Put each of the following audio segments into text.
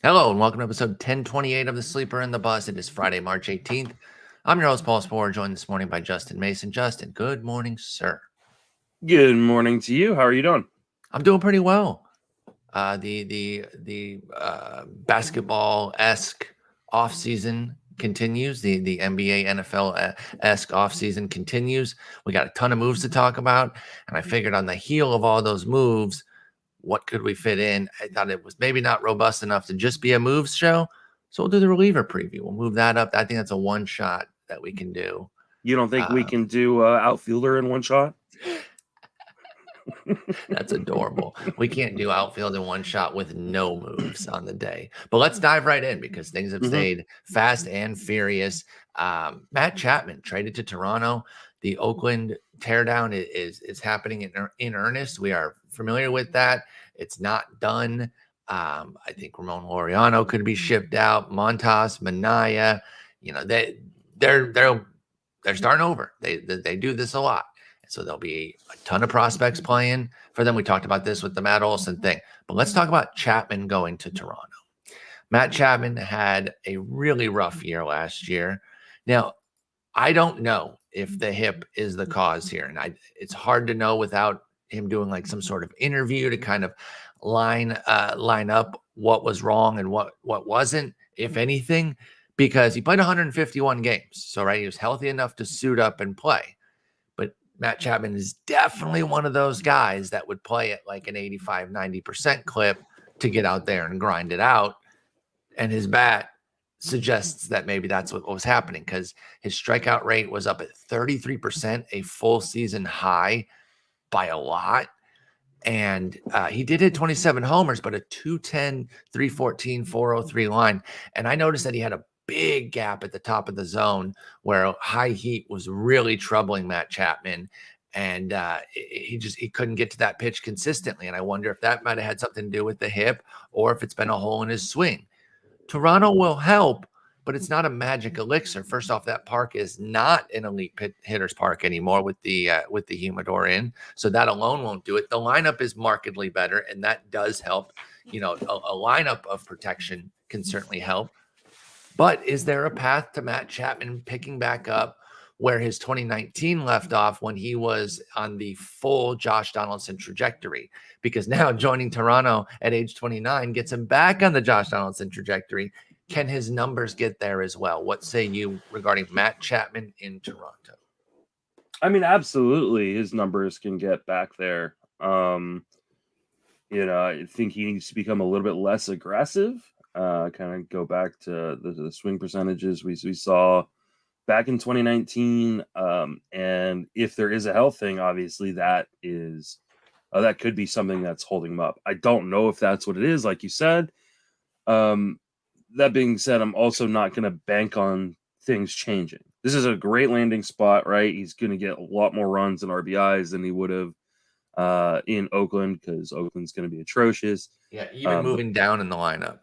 Hello and welcome to episode 1028 of The Sleeper and the Bus. It is Friday, March 18th. I'm your host, Paul Sporer, joined this morning by Justin Mason. Justin, good morning, sir. Good morning to you. How are you doing? I'm doing pretty well. The basketball-esque offseason continues. The NBA, NFL-esque offseason continues. We got a ton of moves to talk about, and I figured on the heel of all those moves, what could we fit in? I thought it was maybe not robust enough to just be a moves show. So we'll do the reliever preview. We'll move that up. I think that's a one shot that we can do. You don't think we can do outfielder in one shot? That's adorable. We can't do outfield in one shot with no moves on the day. But let's dive right in because things have stayed fast and furious. Matt Chapman traded to Toronto. The Oakland teardown is happening in earnest. We are familiar with that. It's not done. I think Ramon Laureano could be shipped out. Montas, Minaya, they're starting over. They do this a lot. So there'll be a ton of prospects playing for them. We talked about this with the Matt Olson thing. But let's talk about Chapman going to Toronto. Matt Chapman had a really rough year last year. Now, I don't know if the hip is the cause here. And it's hard to know without him doing like some sort of interview to kind of line up what was wrong and what wasn't, if anything, because he played 151 games. So, right, he was healthy enough to suit up and play. Matt Chapman is definitely one of those guys that would play at like an 85, 90% clip to get out there and grind it out. And his bat suggests that maybe that's what was happening because his strikeout rate was up at 33%, a full season high by a lot. And he did hit 27 homers, but a 210, 314, 403 line. And I noticed that he had a big gap at the top of the zone where high heat was really troubling Matt Chapman. And he couldn't get to that pitch consistently. And I wonder if that might have had something to do with the hip or if it's been a hole in his swing. Toronto will help, but it's not a magic elixir. First off, that park is not an elite hitter's park anymore with the humidor in. So that alone won't do it. The lineup is markedly better, and that does help. A lineup of protection can certainly help. But is there a path to Matt Chapman picking back up where his 2019 left off when he was on the full Josh Donaldson trajectory? Because now joining Toronto at age 29 gets him back on the Josh Donaldson trajectory. Can his numbers get there as well? What say you regarding Matt Chapman in Toronto? I mean, absolutely, his numbers can get back there. I think he needs to become a little bit less aggressive. Kind of go back to the swing percentages we saw back in 2019. And if there is a health thing, obviously that could be something that's holding him up. I don't know if that's what it is, like you said. That being said, I'm also not going to bank on things changing. This is a great landing spot, right? He's going to get a lot more runs and RBIs than he would have in Oakland because Oakland's going to be atrocious. Yeah, even moving down in the lineup.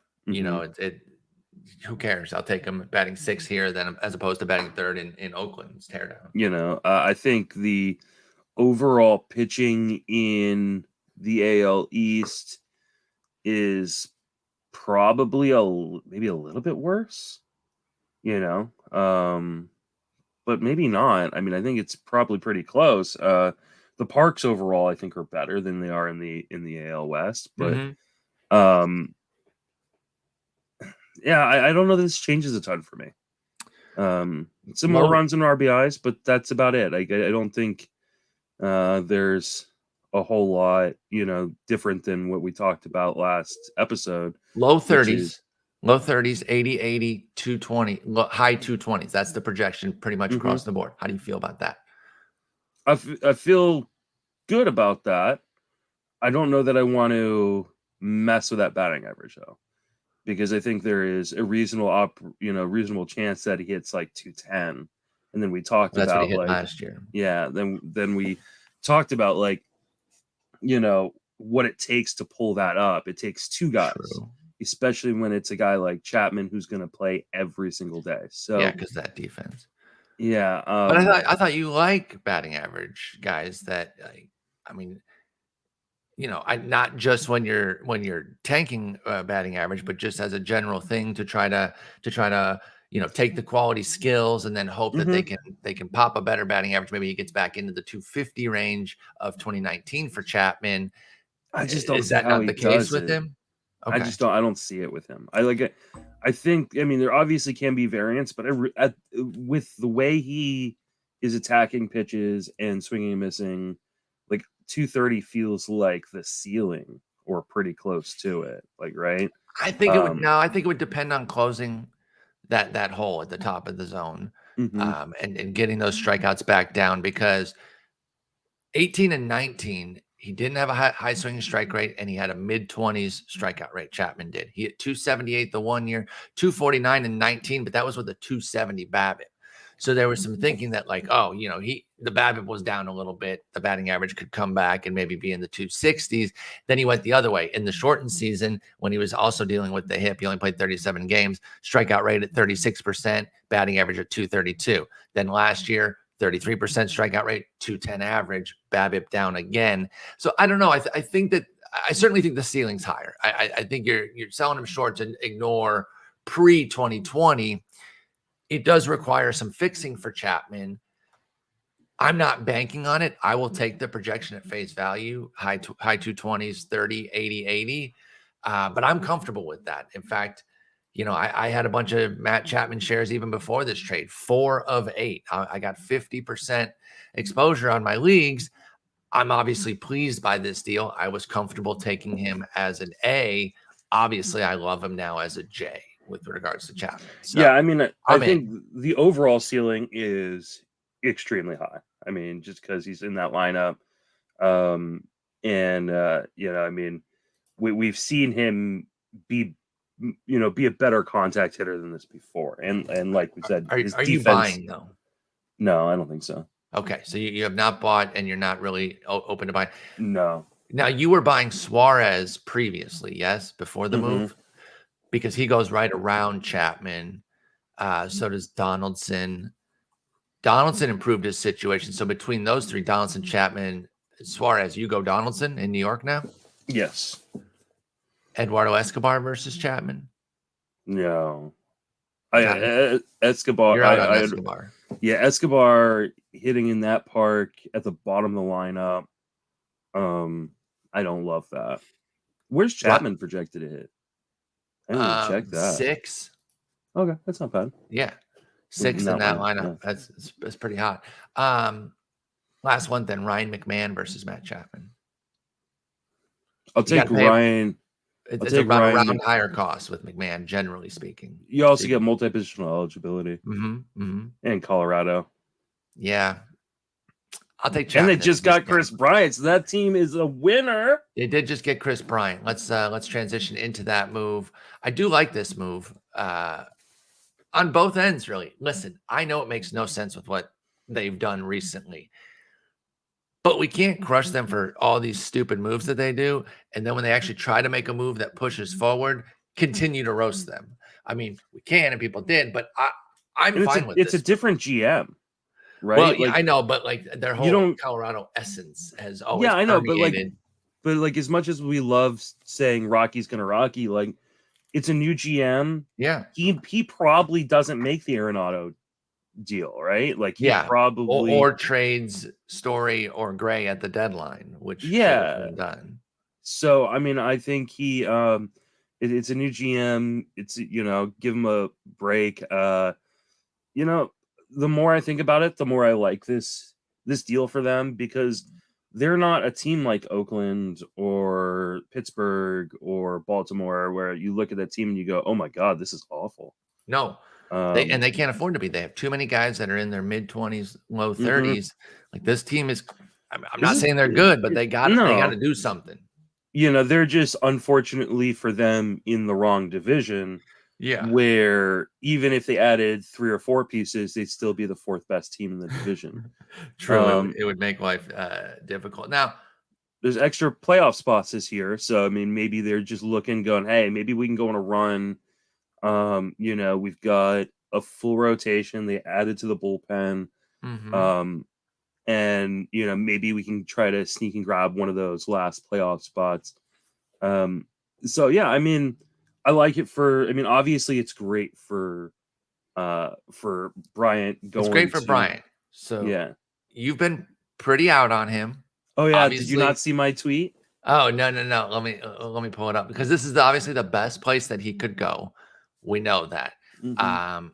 Who cares? I'll take him batting sixth here then as opposed to batting third in Oakland's teardown. I think the overall pitching in the AL East is probably maybe a little bit worse, but maybe not. I mean, I think it's probably pretty close. The parks overall, I think, are better than they are in the AL West, but yeah, I don't know that this changes a ton for me. Some more runs and RBIs, but that's about it. I don't think there's a whole lot, different than what we talked about last episode. Low 30s, 80, 220, high 220s. That's the projection pretty much across the board. How do you feel about that? I feel good about that. I don't know that I want to mess with that batting average though, because I think there is a reasonable chance that he hits like 210. And then we talked about what he hit last year. Yeah. Then we talked about what it takes to pull that up. It takes two guys, especially when it's a guy like Chapman who's going to play every single day. So yeah, because that defense. Yeah, but I thought you like batting average guys that not just when you're tanking batting average, but just as a general thing to try to take the quality skills and then hope that they can pop a better batting average. Maybe he gets back into the 250 range of 2019 for Chapman. I just don't Is see that how not he the case does with it. him? Okay. I don't see it with him. I think, I mean, there obviously can be variance, but with the way he is attacking pitches and swinging and missing, like 230 feels like the ceiling or pretty close to it. Like, right? I think it would depend on closing that hole at the top of the zone, and getting those strikeouts back down, because 18 and 19, he didn't have a high swinging strike rate, and he had a mid-20s strikeout rate. Chapman did. He hit 278 the 1 year, 249 and 19, but that was with a 270 BABIP. So there was some thinking that, like, the BABIP was down a little bit. The batting average could come back and maybe be in the 260s. Then he went the other way. In the shortened season, when he was also dealing with the hip, he only played 37 games, strikeout rate at 36%, batting average at 232. Then last year, 33% strikeout rate, 210 average, BABIP down again. So I don't know. I certainly think the ceiling's higher. I think you're selling him short to ignore pre-2020. It does require some fixing for Chapman. I'm not banking on it. I will take the projection at face value, high 220s, 30, 80, 80. But I'm comfortable with that. In fact, I had a bunch of Matt Chapman shares even before this trade, 4 of 8. I got 50% exposure on my leagues. I'm obviously pleased by this deal. I was comfortable taking him as an A. Obviously, I love him now as a J with regards to Chapman. So, yeah, I mean, I think the overall ceiling is extremely high. I mean, just because he's in that lineup. I mean, we've seen him be a better contact hitter than this before. And like we said, his are defense, you buying though? No, I don't think so. Okay, so you have not bought, and you're not really open to buy. No. Now, you were buying Suarez previously, yes, before the move, because he goes right around Chapman. So does Donaldson. Donaldson improved his situation. So between those three, Donaldson, Chapman, Suarez, you go Donaldson in New York now? Yes. Eduardo Escobar versus Chapman? No. Escobar. You're out on Escobar. Yeah, Escobar hitting in that park at the bottom of the lineup. I don't love that. Where's Chapman projected to hit? I didn't check that. 6. Okay, that's not bad. Yeah. 6 in that lineup. Yeah. That's pretty hot. Last one then, Ryan McMahon versus Matt Chapman. I'll take Ryan. It's around higher cost with McMahon, generally speaking. You also get multi-positional eligibility. And Colorado. Yeah. I'll take Chapman. And they just got Chris Bryant, so that team is a winner. They did just get Chris Bryant. Let's transition into that move. I do like this move on both ends, really. Listen, I know it makes no sense with what they've done recently, but we can't crush them for all these stupid moves that they do. And then when they actually try to make a move that pushes forward, continue to roast them. I mean, we can, and people did, but I'm fine with it. It's a different GM, right? Well, yeah, I know, but like their whole Colorado essence has always I know, permeated. but like as much as we love saying Rocky's gonna Rocky, like it's a new GM. Yeah, he probably doesn't make the Arenado deal, right? Like he probably or trades Story or Gray at the deadline, which should have been done. So I mean, I think he it's a new GM. It's give him a break. The more I think about it, the more I like this deal for them, because they're not a team like Oakland or Pittsburgh or Baltimore where you look at that team and you go, oh my God, this is awful. No. They can't afford to be. They have too many guys that are in their mid-20s, low 30s. Like this team is, I'm not saying they're good, but they got to do something. They're just, unfortunately for them, in the wrong division. Yeah. Where even if they added 3 or 4 pieces, they'd still be the 4th best team in the division. True. It would make life difficult. Now, there's extra playoff spots this year. So, I mean, maybe they're just looking, going, hey, maybe we can go on a run. We've got a full rotation. They added to the bullpen. and maybe we can try to sneak and grab one of those last playoff spots. So yeah, I mean, I like it obviously it's great for Bryant going. It's great for Bryant. So yeah, you've been pretty out on him. Oh yeah, obviously. Did you not see my tweet? Oh no. Let me pull it up, because this is obviously the best place that he could go. We know that. Mm-hmm.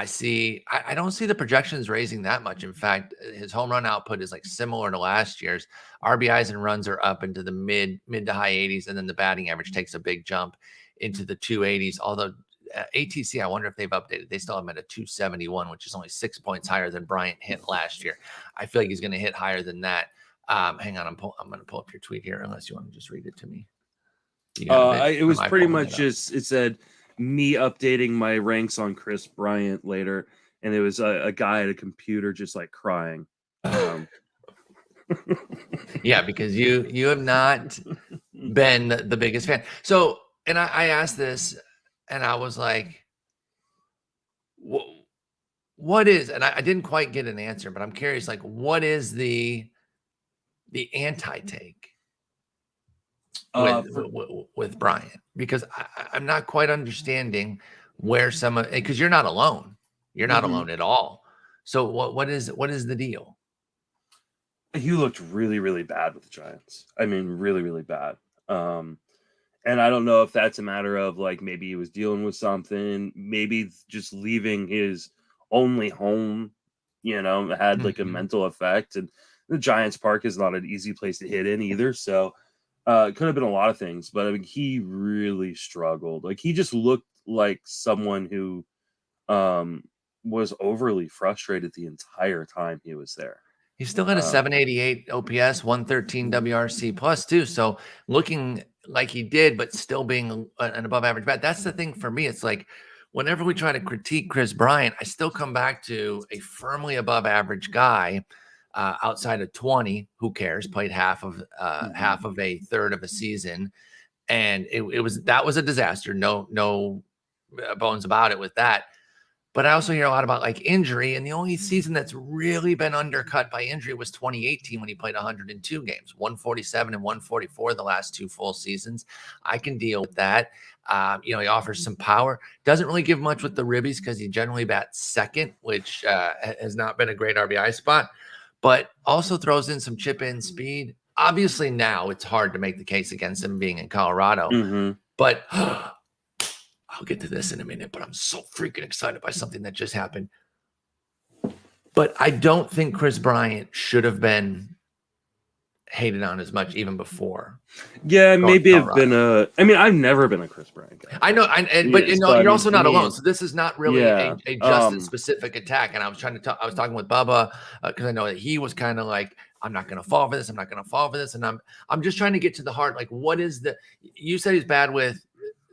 I don't see the projections raising that much. In fact, his home run output is like similar to last year's. RBIs and runs are up into the mid to high 80s, and then the batting average takes a big jump into the 280s. Although ATC, I wonder if they've updated. They still have him at a 271, which is only 6 points higher than Bryant hit last year. I feel like he's going to hit higher than that. Hang on, I'm going to pull up your tweet here, unless you want to just read it to me. It was pretty much just, it said me updating my ranks on Kris Bryant later, and it was a guy at a computer just like crying. Yeah, because you have not been the biggest fan. So, and I asked this, and I was like, what is, and I didn't quite get an answer, but I'm curious, like, what is the anti-take with Bryant? Because I'm not quite understanding where because you're not alone. You're not alone at all. So what is the deal? He looked really, really bad with the Giants. I mean, really, really bad. And I don't know if that's a matter of like maybe he was dealing with something, maybe just leaving his only home, had like a mental effect. And the Giants Park is not an easy place to hit in either. So it could have been a lot of things, but I mean, he really struggled. Like he just looked like someone who was overly frustrated the entire time he was there. He still had a 788 OPS, 113 WRC plus too. So looking like he did, but still being an above average bat. That's the thing for me. It's like whenever we try to critique Kris Bryant, I still come back to a firmly above average guy outside of 20. Who cares? Played half of a third of a season. And that was a disaster. No bones about it with that. But I also hear a lot about like injury, and the only season that's really been undercut by injury was 2018 when he played 102 games, 147 and 144 the last 2 full seasons. I can deal with that. He offers some power. Doesn't really give much with the ribbies because he generally bats second, which has not been a great RBI spot, but also throws in some chip in speed. Obviously now it's hard to make the case against him being in Colorado, but I'll get to this in a minute, but I'm so freaking excited by something that just happened. But I don't think Kris Bryant should have been hated on as much even before. Yeah, maybe I've been I've never been a Kris Bryant guy. I know, but you're also not alone. So this is not really a Justin specific attack. And I was I was talking with Bubba because I know that he was kind of like, I'm not going to fall for this. I'm not going to fall for this. And I'm just trying to get to the heart. Like, what is you said he's bad with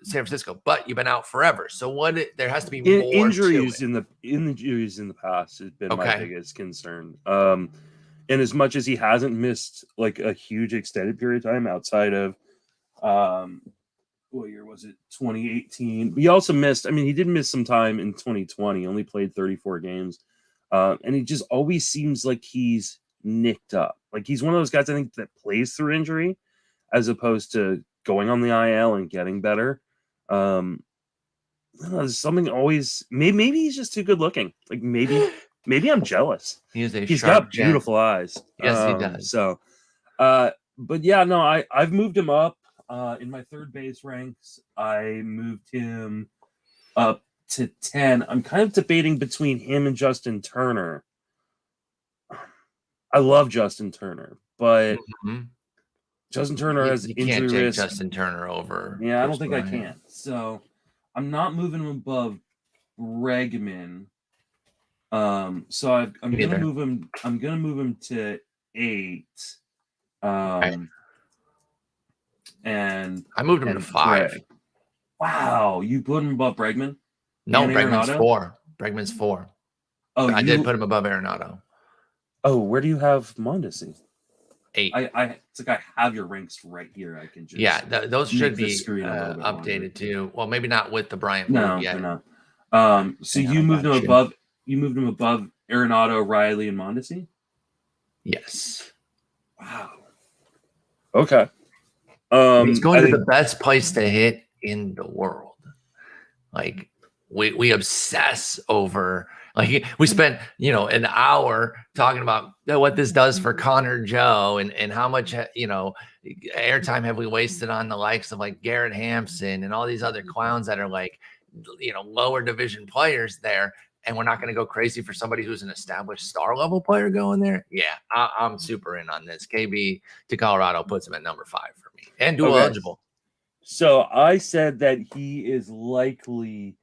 San Francisco, but you've been out forever. So there has to be more injuries in the past has been my biggest concern. And as much as he hasn't missed like a huge extended period of time outside of what year was it? 2018. He also missed, he did miss some time in 2020, he only played 34 games. And he just always seems like he's nicked up. Like he's one of those guys I think that plays through injury as opposed to going on the IL and getting better. There's something always maybe he's just too good looking. Like maybe I'm jealous. He's got beautiful eyes. Yes, he does. So but yeah, no, I've moved him up in my third base ranks. I moved him up to 10. I'm kind of debating between him and Justin Turner. I love Justin Turner, but Justin Turner has injury can't take risk. Justin Turner over. Yeah, I don't think Bryant. I can. So I'm not moving him above Bregman. So I'm gonna move him. I'm gonna move him to 8. And I moved him to 5. Wow, you put him above Bregman? No, Bregman's 4. Bregman's 4. Oh, I did put him above Arenado. Oh, where do you have Mondesi? 8. It's like I have your ranks right here. I can just those should be updated too. Well, maybe not with the Bryant move yet. They're not. So you moved him above. You moved him above Arenado, Riley, and Mondesi. Yes. Wow. Okay. He's going to the best place to hit in the world. Like we obsess over, like we spent, an hour talking about what this does for Connor Joe and how much, airtime have we wasted on the likes of like Garrett Hampson and all these other clowns that are like, lower division players there. And we're not going to go crazy for somebody who's an established star level player going there. Yeah, I'm super in on this. KB to Colorado puts him at number 5 for me and dual eligible. So I said that he is likely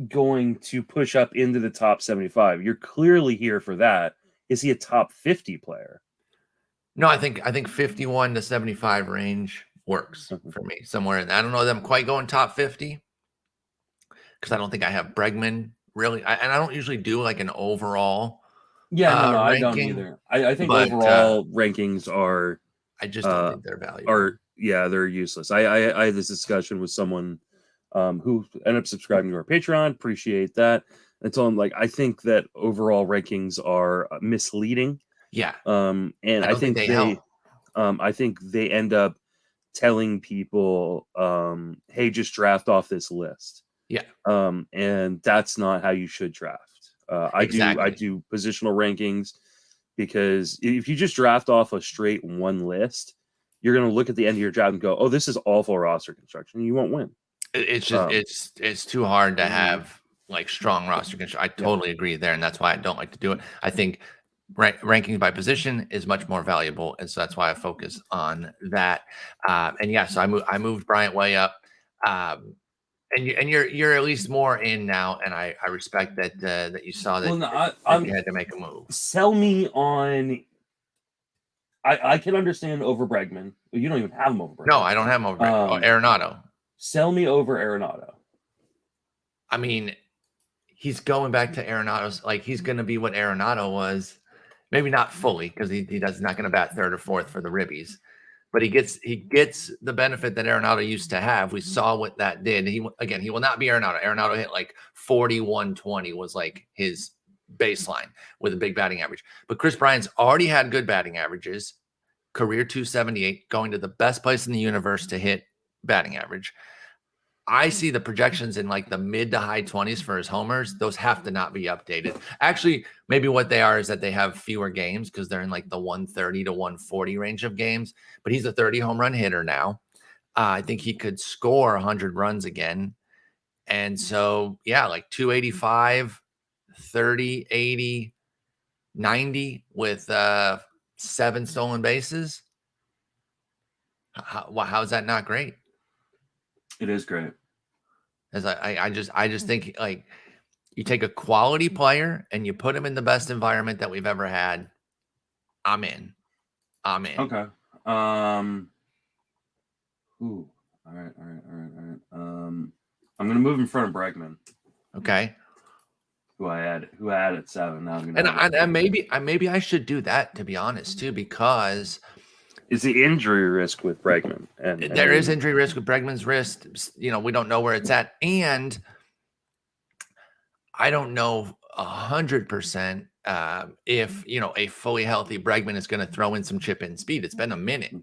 going to push up into the top 75. You're clearly here for that. Is he a top 50 player? No, I think 51 to 75 range works for me somewhere in there. I don't know that I'm quite going top 50 because I don't think I have Bregman really. And I don't usually do like an overall. I don't either. I think overall rankings are. I just don't think they're valuable. They're useless. I had this discussion with someone who ended up subscribing to our Patreon. Appreciate that. And told him, like, I think that overall rankings are misleading. Yeah. And I think they end up telling people, hey, just draft off this list. Yeah. And that's not how you should draft. Exactly. I do positional rankings because if you just draft off a straight one list, you're going to look at the end of your draft and go, oh, this is awful roster construction. And you won't win. It's just, it's too hard to have like strong roster construction. I totally agree there. And that's why I don't like to do it. I think rankings by position is much more valuable. And so that's why I focus on that. So I moved Bryant way up. And you're at least more in now, and I respect that you saw that, you had to make a move. Sell me on. I can understand over Bregman. You don't even have him over Bregman. No, I don't have him over Bregman. Arenado. Sell me over Arenado. I mean, he's going back to Arenado's. Like he's going to be what Arenado was. Maybe not fully because he's not going to bat third or fourth for the ribbies. But he gets the benefit that Arenado used to have. We saw what that did. He will not be Arenado. Arenado hit like 41-20 was like his baseline with a big batting average. But Chris Bryant's already had good batting averages, career 278, going to the best place in the universe to hit batting average. I see the projections in like the mid to high 20s for his homers. Those have to not be updated. Actually, maybe what they are is that they have fewer games because they're in like the 130 to 140 range of games. But he's a 30 home run hitter now. I think he could score 100 runs again. And so, like 285, 30, 80, 90 with 7 stolen bases. How's that not great? It is great. As I just think like you take a quality player and you put him in the best environment that we've ever had. I'm in. Okay. Ooh. All right. I'm gonna move in front of Bregman. Okay. Who I had at 7. Now I'm gonna. And maybe I should do that, to be honest, too, because. Is the injury risk with Bregman? And there is injury risk with Bregman's wrist. We don't know where it's at. And I don't know 100% if, a fully healthy Bregman is going to throw in some chip in speed. It's been a minute.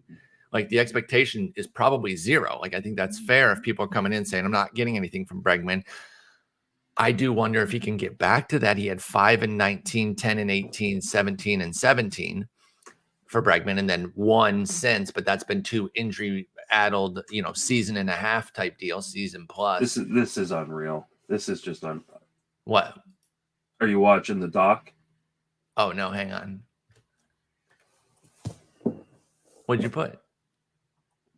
Like the expectation is probably 0. Like, I think that's fair if people are coming in saying, I'm not getting anything from Bregman. I do wonder if he can get back to that. He had 5 and 19, 10 and 18, 17 and 17. For Bregman, and then 1 since, but that's been 2 injury-addled, season and a half type deal, season plus. This is unreal. This is just What? Are you watching the doc? Oh no, hang on. What'd you put?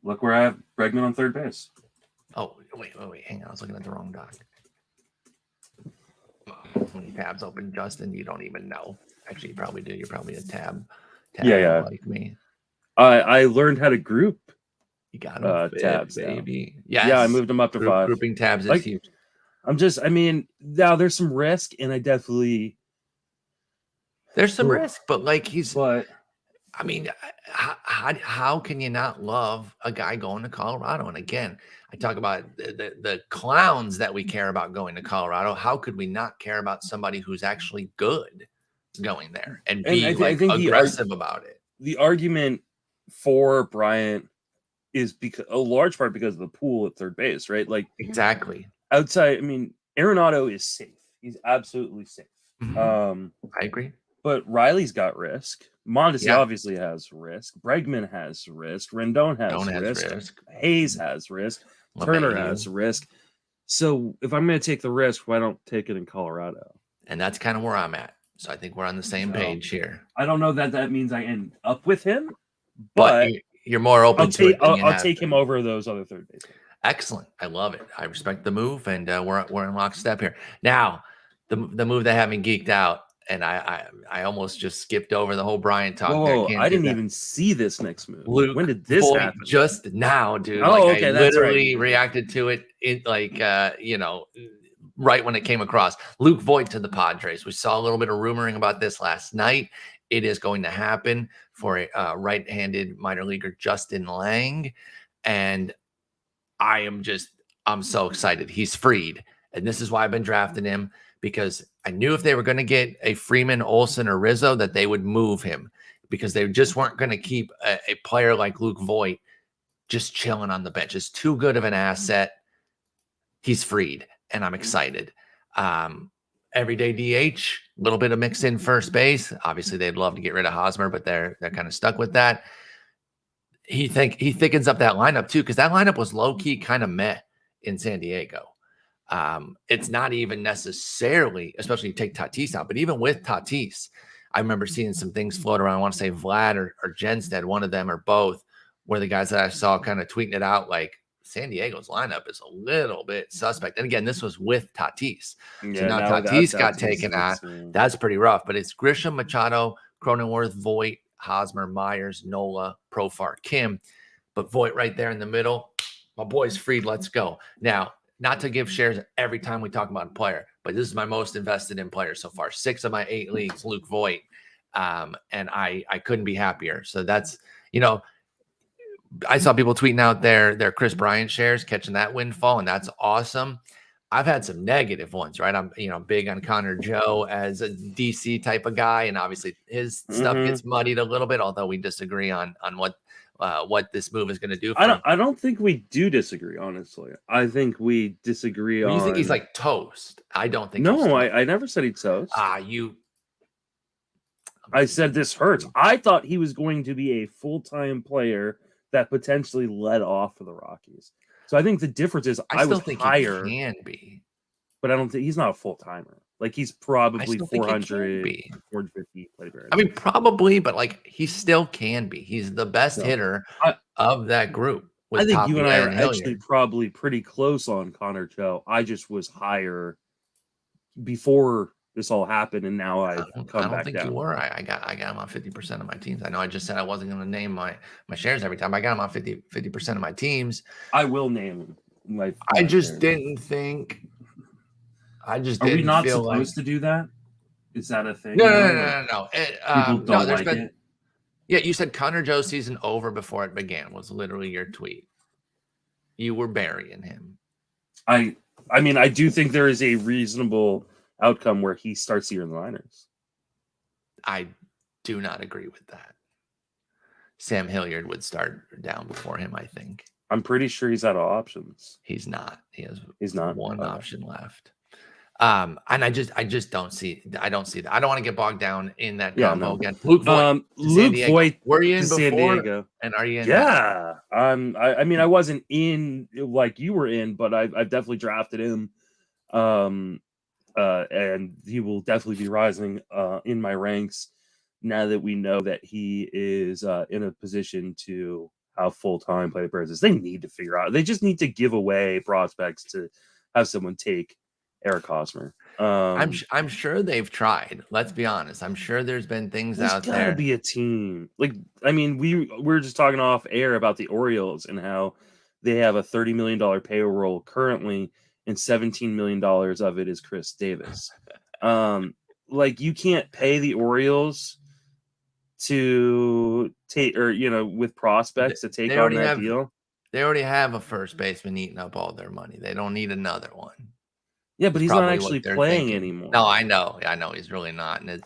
Look where I have Bregman on third base. Oh wait, hang on. I was looking at the wrong doc. When your tabs open, Justin, you don't even know. Actually, you probably do. You're probably a tab. Like me. I learned how to group. You got tabs, baby. Yes. Yeah, I moved them up to 5. Grouping tabs is huge. Now there's some risk, and I definitely there's some risk, but like how can you not love a guy going to Colorado? And again, I talk about the clowns that we care about going to Colorado. How could we not care about somebody who's actually good going there and And be I think aggressive about it. the argument for Bryant is because a large part because of the pool at third base, right? Like Exactly. outside, I mean, Arenado is safe. He's absolutely safe. I agree. But Riley's got risk. Mondesi obviously has risk. Bregman has risk. Rendon has risk. Hayes has risk. Turner has risk. So if I'm going to take the risk, why don't take it in Colorado? And that's kind of where I'm at. So I think we're on the same page here. I don't know that means I end up with him, but you're more open to it. I'll take him over those other third basemen. Excellent. I love it. I respect the move, and we're in lockstep here. Now, the move that had me geeked out, and I almost just skipped over the whole Bryant talk. Whoa, I didn't even see this next move. Luke, when did this happen? Just now, dude. Oh, okay, I literally reacted to it right when it came across. Luke Voight to the Padres. We saw a little bit of rumoring about this last night. It is going to happen for a right-handed minor leaguer, Justin Lange, and I'm so excited. He's freed, and this is why I've been drafting him, because I knew if they were going to get a Freeman, Olsen, or Rizzo, that they would move him, because they just weren't going to keep a player like Luke Voight just chilling on the bench. It's too good of an asset. He's freed, and I'm excited. Everyday DH, a little bit of mix in first base. Obviously, they'd love to get rid of Hosmer, but they're kind of stuck with that. He thickens up that lineup too, because that lineup was low-key kind of meh in San Diego. It's not even necessarily, especially you take Tatis out, but even with Tatis, I remember seeing some things float around. I want to say Vlad or Jenstead, one of them or both, were the guys that I saw kind of tweeting it out like San Diego's lineup is a little bit suspect. And again, this was with Tatis. Yeah, so now Tatis got taken out. That's pretty rough, but it's Grisham, Machado, Cronenworth, Voight, Hosmer, Myers, Nola, Profar, Kim, but Voight right there in the middle. My boy's freed. Let's go. Now, not to give shares every time we talk about a player, but this is my most invested in player so far. 6 of my 8 leagues, Luke Voight. And I couldn't be happier. So that's, I saw people tweeting out their Chris Bryant shares, catching that windfall, and that's awesome. I've had some negative ones, right? I'm, big on Connor Joe as a DC type of guy, and obviously his stuff gets muddied a little bit, although we disagree on what this move is going to do. I don't think we do disagree, honestly. I think we disagree on. You think he's like toast? I don't think. No, I never said he's toast. I said this hurts. I thought he was going to be a full-time player that potentially led off for the Rockies. So I think the difference is I still think higher, he can be, but I don't think he's not a full timer. Like he's probably 400, 450 plate appearances. I mean, probably, but he still can be. He's the best hitter of that group. I think you and I are actually probably pretty close on Connor Joe. I just was higher before this all happened, and now I've come back down. I don't think you were. I got him on 50% of my teams. I know I just said I wasn't going to name my shares every time. I got him on 50% of my teams. I will name my. I just didn't think. I just didn't. Are we not supposed to do that? Is that a thing? No. People don't like it. Yeah, you said Connor Joe's season over before it began was literally your tweet. You were burying him. I mean, I do think there is a reasonable outcome where he starts the year in the minors. I do not agree with that. Sam Hilliard would start down before him, I think. I'm pretty sure he's out of options. He's not. He's not one option left. And I just don't see. I don't see that. I don't want to get bogged down in that combo again. Luke Voight. Luke Voight. Were you in before? San Diego. And are you in? Yeah. I mean, I wasn't in like you were in, but I've definitely drafted him. And he will definitely be rising in my ranks now that we know that he is in a position to have full-time play appearances. They need to figure out. They just need to give away prospects to have someone take Eric Hosmer. I'm sure they've tried. Let's be honest. I'm sure there's been things out there. There's gotta be a team. I mean, we were just talking off air about the Orioles and how they have a $30 million payroll currently, and $17 million of it is Chris Davis. You can't pay the Orioles to take, or with prospects to take on that deal. They already have a first baseman eating up all their money. They don't need another one. Yeah, but he's not actually playing anymore. No, I know. He's really not, and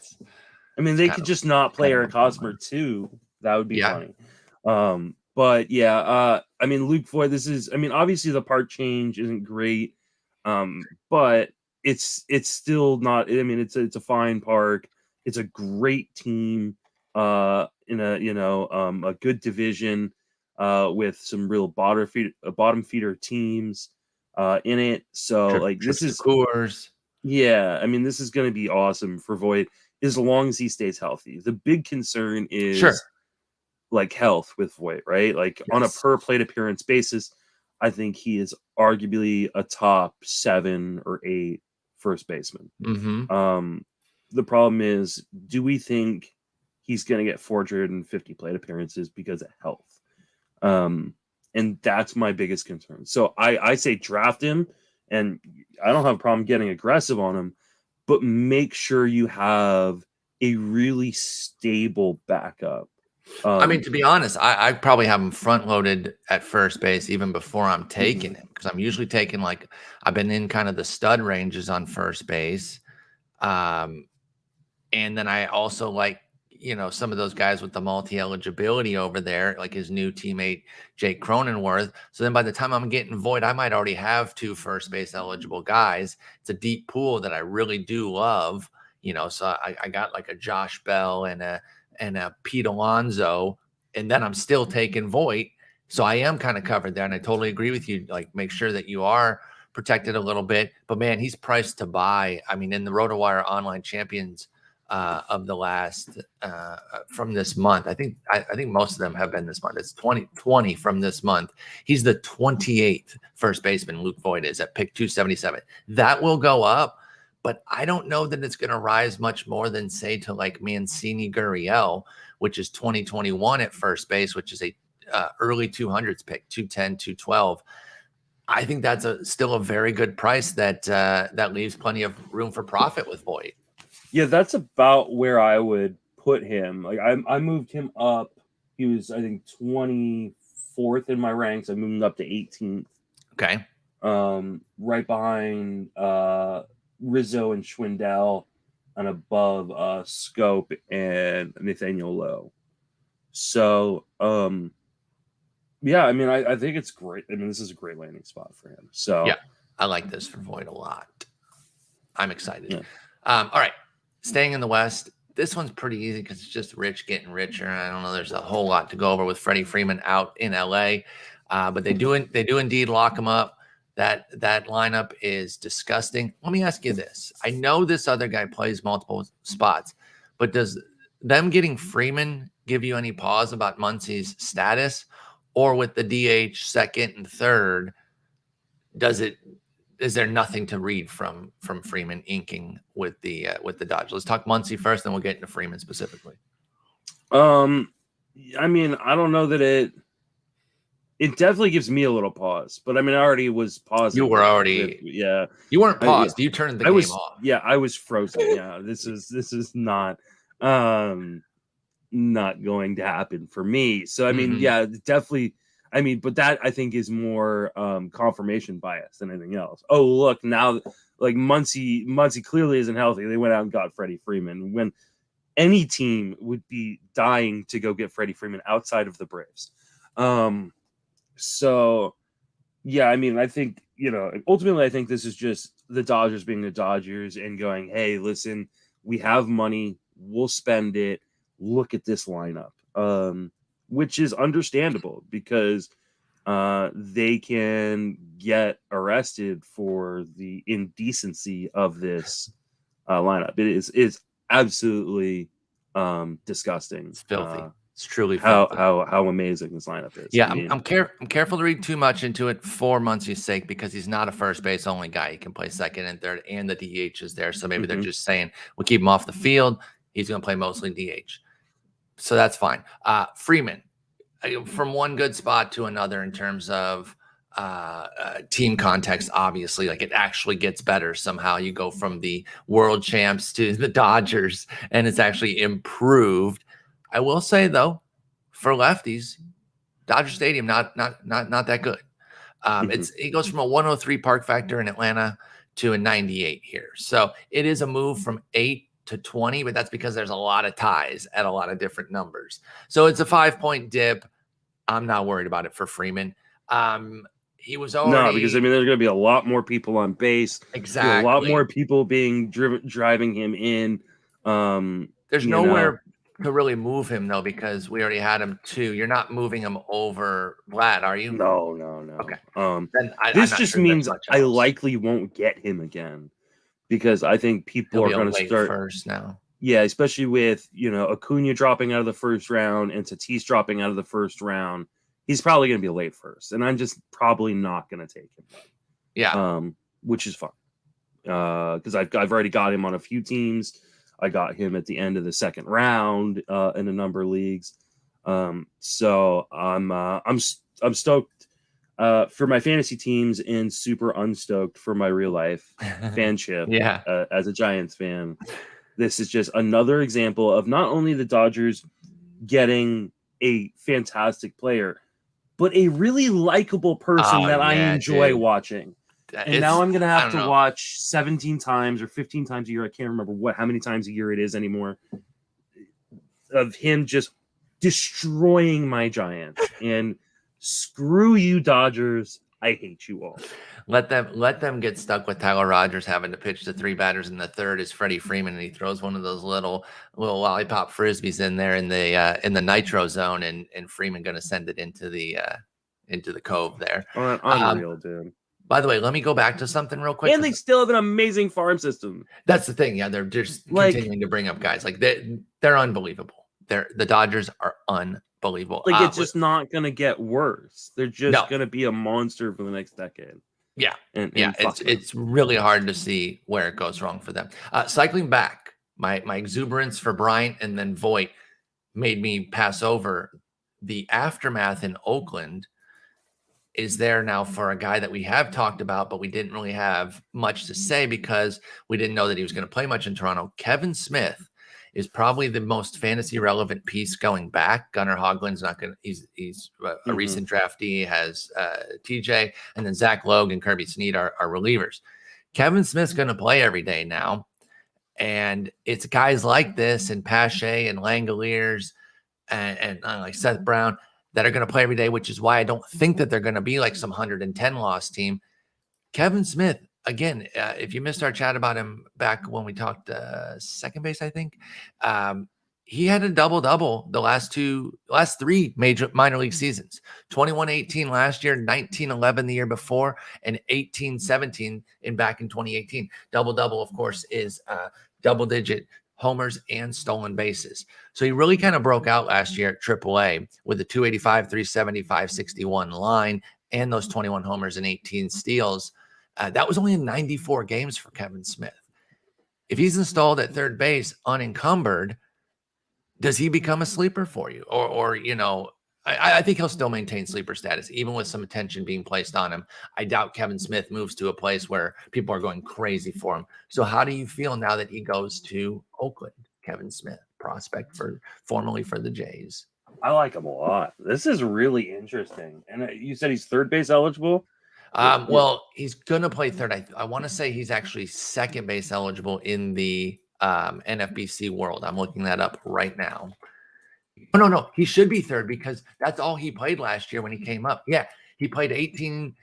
I mean, they could just not play Eric Hosmer too. That would be funny. But yeah, I mean, Luke Voight, obviously the park change isn't great. But it's still not, I mean, it's a fine park. It's a great team, in a good division, with some real bottom feeder teams, in it. So this is Coors. Yeah, I mean, this is going to be awesome for Voight as long as he stays healthy. The big concern is health with Voight, right? On a per plate appearance basis, I think he is arguably a top 7 or 8 first baseman. The problem is, do we think he's going to get 450 plate appearances because of health? And that's my biggest concern. So I say draft him, and I don't have a problem getting aggressive on him, but make sure you have a really stable backup. I mean, to be honest, I probably have him front loaded at first base even before I'm taking him, because I'm usually taking I've been in kind of the stud ranges on first base. And then I also some of those guys with the multi-eligibility over there, like his new teammate, Jake Cronenworth. So then by the time I'm getting Voight, I might already have 2 first base eligible guys. It's a deep pool that I really do love, so I got a Josh Bell and a Pete Alonso, and then I'm still taking Voight. So I am kind of covered there. And I totally agree with you. Make sure that you are protected a little bit, but man, he's priced to buy. I mean, in the RotoWire online champions, of the last from this month. I think most of them have been this month. It's 20 from this month. He's the 28th first baseman. Luke Voight is at pick 277. That will go up, but I don't know that it's going to rise much more than say to Mancini Gurriel, which is 2021 at first base, which is a early 200s pick, 210, 212. I think that's still a very good price that leaves plenty of room for profit with Voight. Yeah, that's about where I would put him. I moved him up. He was, I think, 24th in my ranks. I moved him up to 18th. Okay. Right behind Rizzo and Schwindel, and above Scope and Nathaniel Lowe. So, yeah, I mean, I think it's great. I mean, this is a great landing spot for him. So, yeah, I like this for Voight a lot. I'm excited. Yeah. All right. Staying in the West, this one's pretty easy because it's just Rich getting richer. I don't know. There's a whole lot to go over with Freddie Freeman out in LA, but they do indeed lock him up. That lineup is disgusting. Let me ask you this: I know this other guy plays multiple spots, but does them getting Freeman give you any pause about Muncy's status, or with the DH second and third, is there nothing to read from Freeman inking with the Dodgers? Let's talk Muncy first, then we'll get into Freeman specifically. I mean, I don't know that it definitely gives me a little pause, but I mean, I already was pausing. You were already, yeah. You weren't paused. You turned the game off. Yeah, I was frozen. Yeah, this is not going to happen for me. So I mean, yeah, definitely. I mean, but that I think is more confirmation bias than anything else. Oh, look, now Muncy clearly isn't healthy. They went out and got Freddie Freeman when any team would be dying to go get Freddie Freeman outside of the Braves. So yeah, I mean, I think, ultimately I think this is just the Dodgers being the Dodgers and going, hey, listen, we have money, we'll spend it. Look at this lineup. Which is understandable because they can get arrested for the indecency of this lineup. It's absolutely disgusting. It's filthy. It's truly filthy. How amazing this lineup is. Yeah, I'm careful to read too much into it for Muncy's sake because he's not a first base only guy. He can play second and third, and the DH is there. So maybe they're just saying we'll keep him off the field. He's going to play mostly DH. So that's fine. Freeman, from one good spot to another in terms of team context, obviously, it actually gets better somehow. You go from the world champs to the Dodgers, and it's actually improved. I will say, though, for lefties, Dodger Stadium, not that good. It goes from a 103 park factor in Atlanta to a 98 here. So it is a move from 8 to 20, but that's because there's a lot of ties at a lot of different numbers. So it's a 5-point dip. I'm not worried about it for Freeman. He was already No, because I mean, there's going to be a lot more people on base. exactly A lot more people being driving him in. There's nowhere to really move him though, because we already had him too. You're not moving him over Vlad, are you? No. Okay. Then this just means I likely won't get him again, because I think people are going to start first now. Yeah, especially with Acuna dropping out of the first round and Tatis dropping out of the first round. He's probably going to be a late first, and I'm just probably not going to take him. Yeah. Which is fine, because I've already got him on a few teams. I got him at the end of the second round in a number of leagues. So I'm stoked for my fantasy teams and super unstoked for my real life fanship. As a Giants fan, this is just another example of not only the Dodgers getting a fantastic player, but a really likable person that I enjoy watching. And now I'm going to have to watch 17 times or 15 times a year. I can't remember how many times a year it is anymore, of him just destroying my Giants. And screw you, Dodgers. I hate you all. Let them get stuck with Tyler Rogers having to pitch the 3 batters in the third is Freddie Freeman, and he throws one of those little lollipop frisbees in there in the nitro zone, and Freeman going to send it into the cove there. Unreal, dude. By the way, let me go back to something real quick. And they still have an amazing farm system. That's the thing. Yeah, they're just continuing to bring up guys. Like they're unbelievable. The Dodgers are unbelievable. Like it's just not going to get worse. They're just going to be a monster for the next decade. Yeah. It's really hard to see where it goes wrong for them. Cycling back, my exuberance for Bryant and then Voight made me pass over the aftermath in Oakland. Is there now for a guy that we have talked about, but we didn't really have much to say because we didn't know that he was going to play much in Toronto. Kevin Smith is probably the most fantasy relevant piece going back. Gunnar Hoglund's not going to, he's a recent draftee, has TJ, and then Zach Logue and Kirby Snead are relievers. Kevin Smith's going to play every day now. And it's guys like this and Pache and Langoliers and like Seth Brown that are going to play every day, which is why I don't think that they're going to be like some 110 loss team. Kevin Smith, again, if you missed our chat about him back when we talked second base, I think he had a double-double the last 3 minor league seasons. 21-18 last year, 19-11 the year before, and 18-17 back in 2018. Double-double, of course, is double-digit homers and stolen bases. So he really kind of broke out last year at AAA with the 285, 375, 61 line and those 21 homers and 18 steals. That was only in 94 games for Kevin Smith. If he's installed at third base unencumbered, does he become a sleeper for you? Or I think he'll still maintain sleeper status, even with some attention being placed on him. I doubt Kevin Smith moves to a place where people are going crazy for him. So how do you feel now that he goes to Oakland? Kevin Smith, prospect formerly for the Jays. I like him a lot. This is really interesting. And you said he's third base eligible? Well, he's going to play third. I want to say he's actually second base eligible in the NFBC world. I'm looking that up right now. Oh, no, he should be third because that's all he played last year when he came up. Yeah, he played 18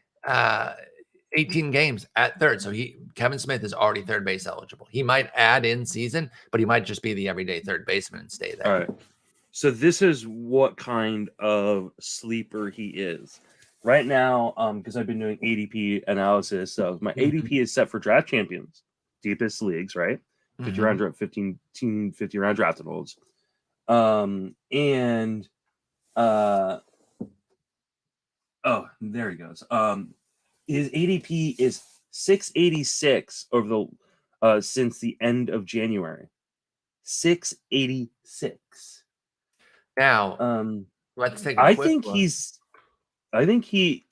games at third. So Kevin Smith is already third base eligible. He might add in season, but he might just be the everyday third baseman and stay there. All right. So this is what kind of sleeper he is. Right now, because I've been doing ADP analysis, so my ADP is set for draft champions, deepest leagues, right? 50 round draft, 50 round drafted holds. Oh, there he goes. His ADP is 686 over the since the end of January. 686. Now, let's take. I think he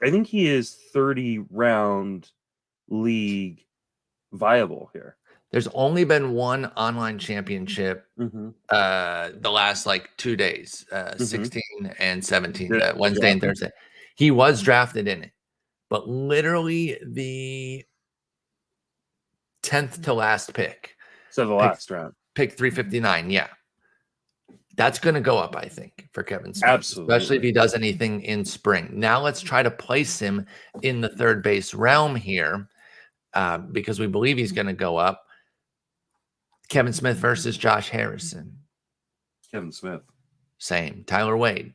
is 30 round league viable here. There's only been one online championship the last 2 days, 16 and 17, Wednesday and Thursday. He was drafted in it, but literally the 10th to last pick. So the last round. pick 359. Yeah. That's going to go up, I think, for Kevin Smith, Absolutely. especially if he does anything in spring. Now let's try to place him in the third base realm here because we believe he's going to go up. Kevin Smith versus Josh Harrison. Kevin Smith. Same. Tyler Wade.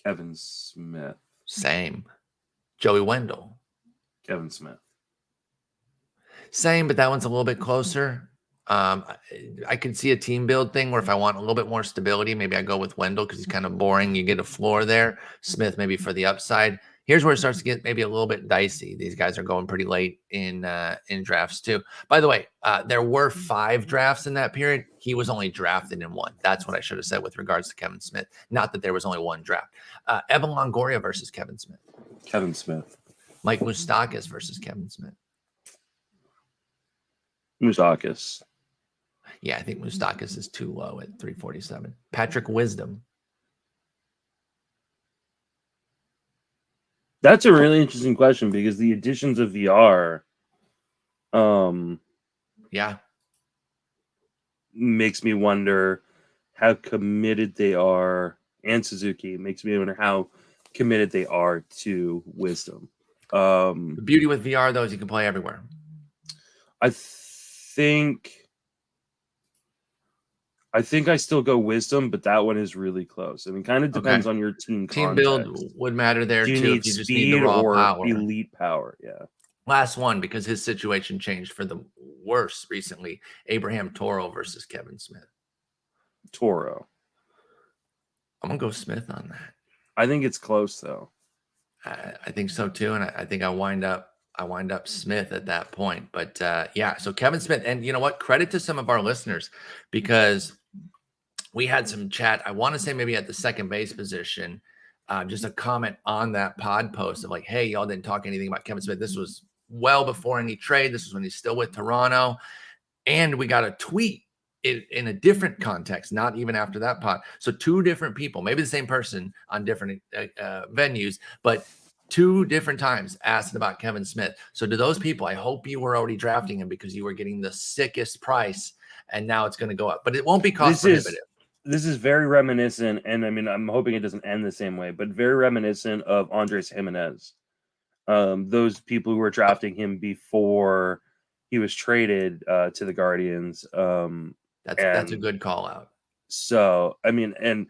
Kevin Smith. Same. Joey Wendell. Kevin Smith. Same, but that one's a little bit closer. I can see a team build thing where if I want a little bit more stability, maybe I go with Wendell because he's kind of boring. You get a floor there. Smith maybe for the upside. Here's where it starts to get maybe a little bit dicey. These guys are going pretty late in drafts too. By the way, there were 5 drafts in that period. He was only drafted in 1. That's what I should have said with regards to Kevin Smith. Not that there was only 1 draft. Evan Longoria versus Kevin Smith. Kevin Smith. Mike Moustakas versus Kevin Smith. Moustakas. Yeah, I think Moustakas is too low at 347. Patrick Wisdom. That's a really interesting question because the additions of VR makes me wonder how committed they are, and Suzuki makes me wonder how committed they are to Wisdom. The beauty with VR, though, is you can play everywhere. I think I still go Wisdom, but that one is really close. I mean, kind of depends on your team context. Build would matter there too. Do you need speed just need the raw or power. Elite power? Yeah. Last one, because his situation changed for the worse recently. Abraham Toro versus Kevin Smith. Toro. I'm gonna go Smith on that. I think it's close though. I think so too, and I think I wind up Smith at that point. But yeah, so Kevin Smith, and you know what? Credit to some of our listeners because we had some chat. I want to say maybe at the second base position, just a comment on that pod post of like, hey, y'all didn't talk anything about Kevin Smith. This was well before any trade. This was when he's still with Toronto. And we got a tweet in a different context, not even after that pod. So 2 different people, maybe the same person on different venues, but 2 different times asked about Kevin Smith. So to those people, I hope you were already drafting him because you were getting the sickest price and now it's going to go up. But it won't be cost prohibitive. This is very reminiscent, and I mean, I'm hoping it doesn't end the same way, but very reminiscent of Andres Jimenez. Those people who were drafting him before he was traded to the Guardians. That's a good call out. So, I mean, and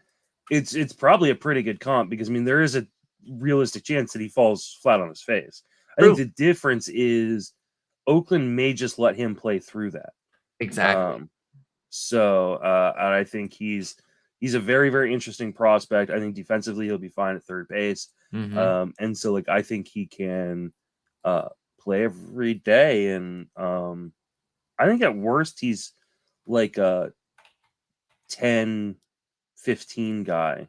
it's probably a pretty good comp because, I mean, there is a realistic chance that he falls flat on his face. I think the difference is Oakland may just let him play through that. Exactly. So I think he's a very, very interesting prospect. I think defensively he'll be fine at third base. Mm-hmm. And so like I think he can play every day. And I think at worst he's like a 10-15 guy.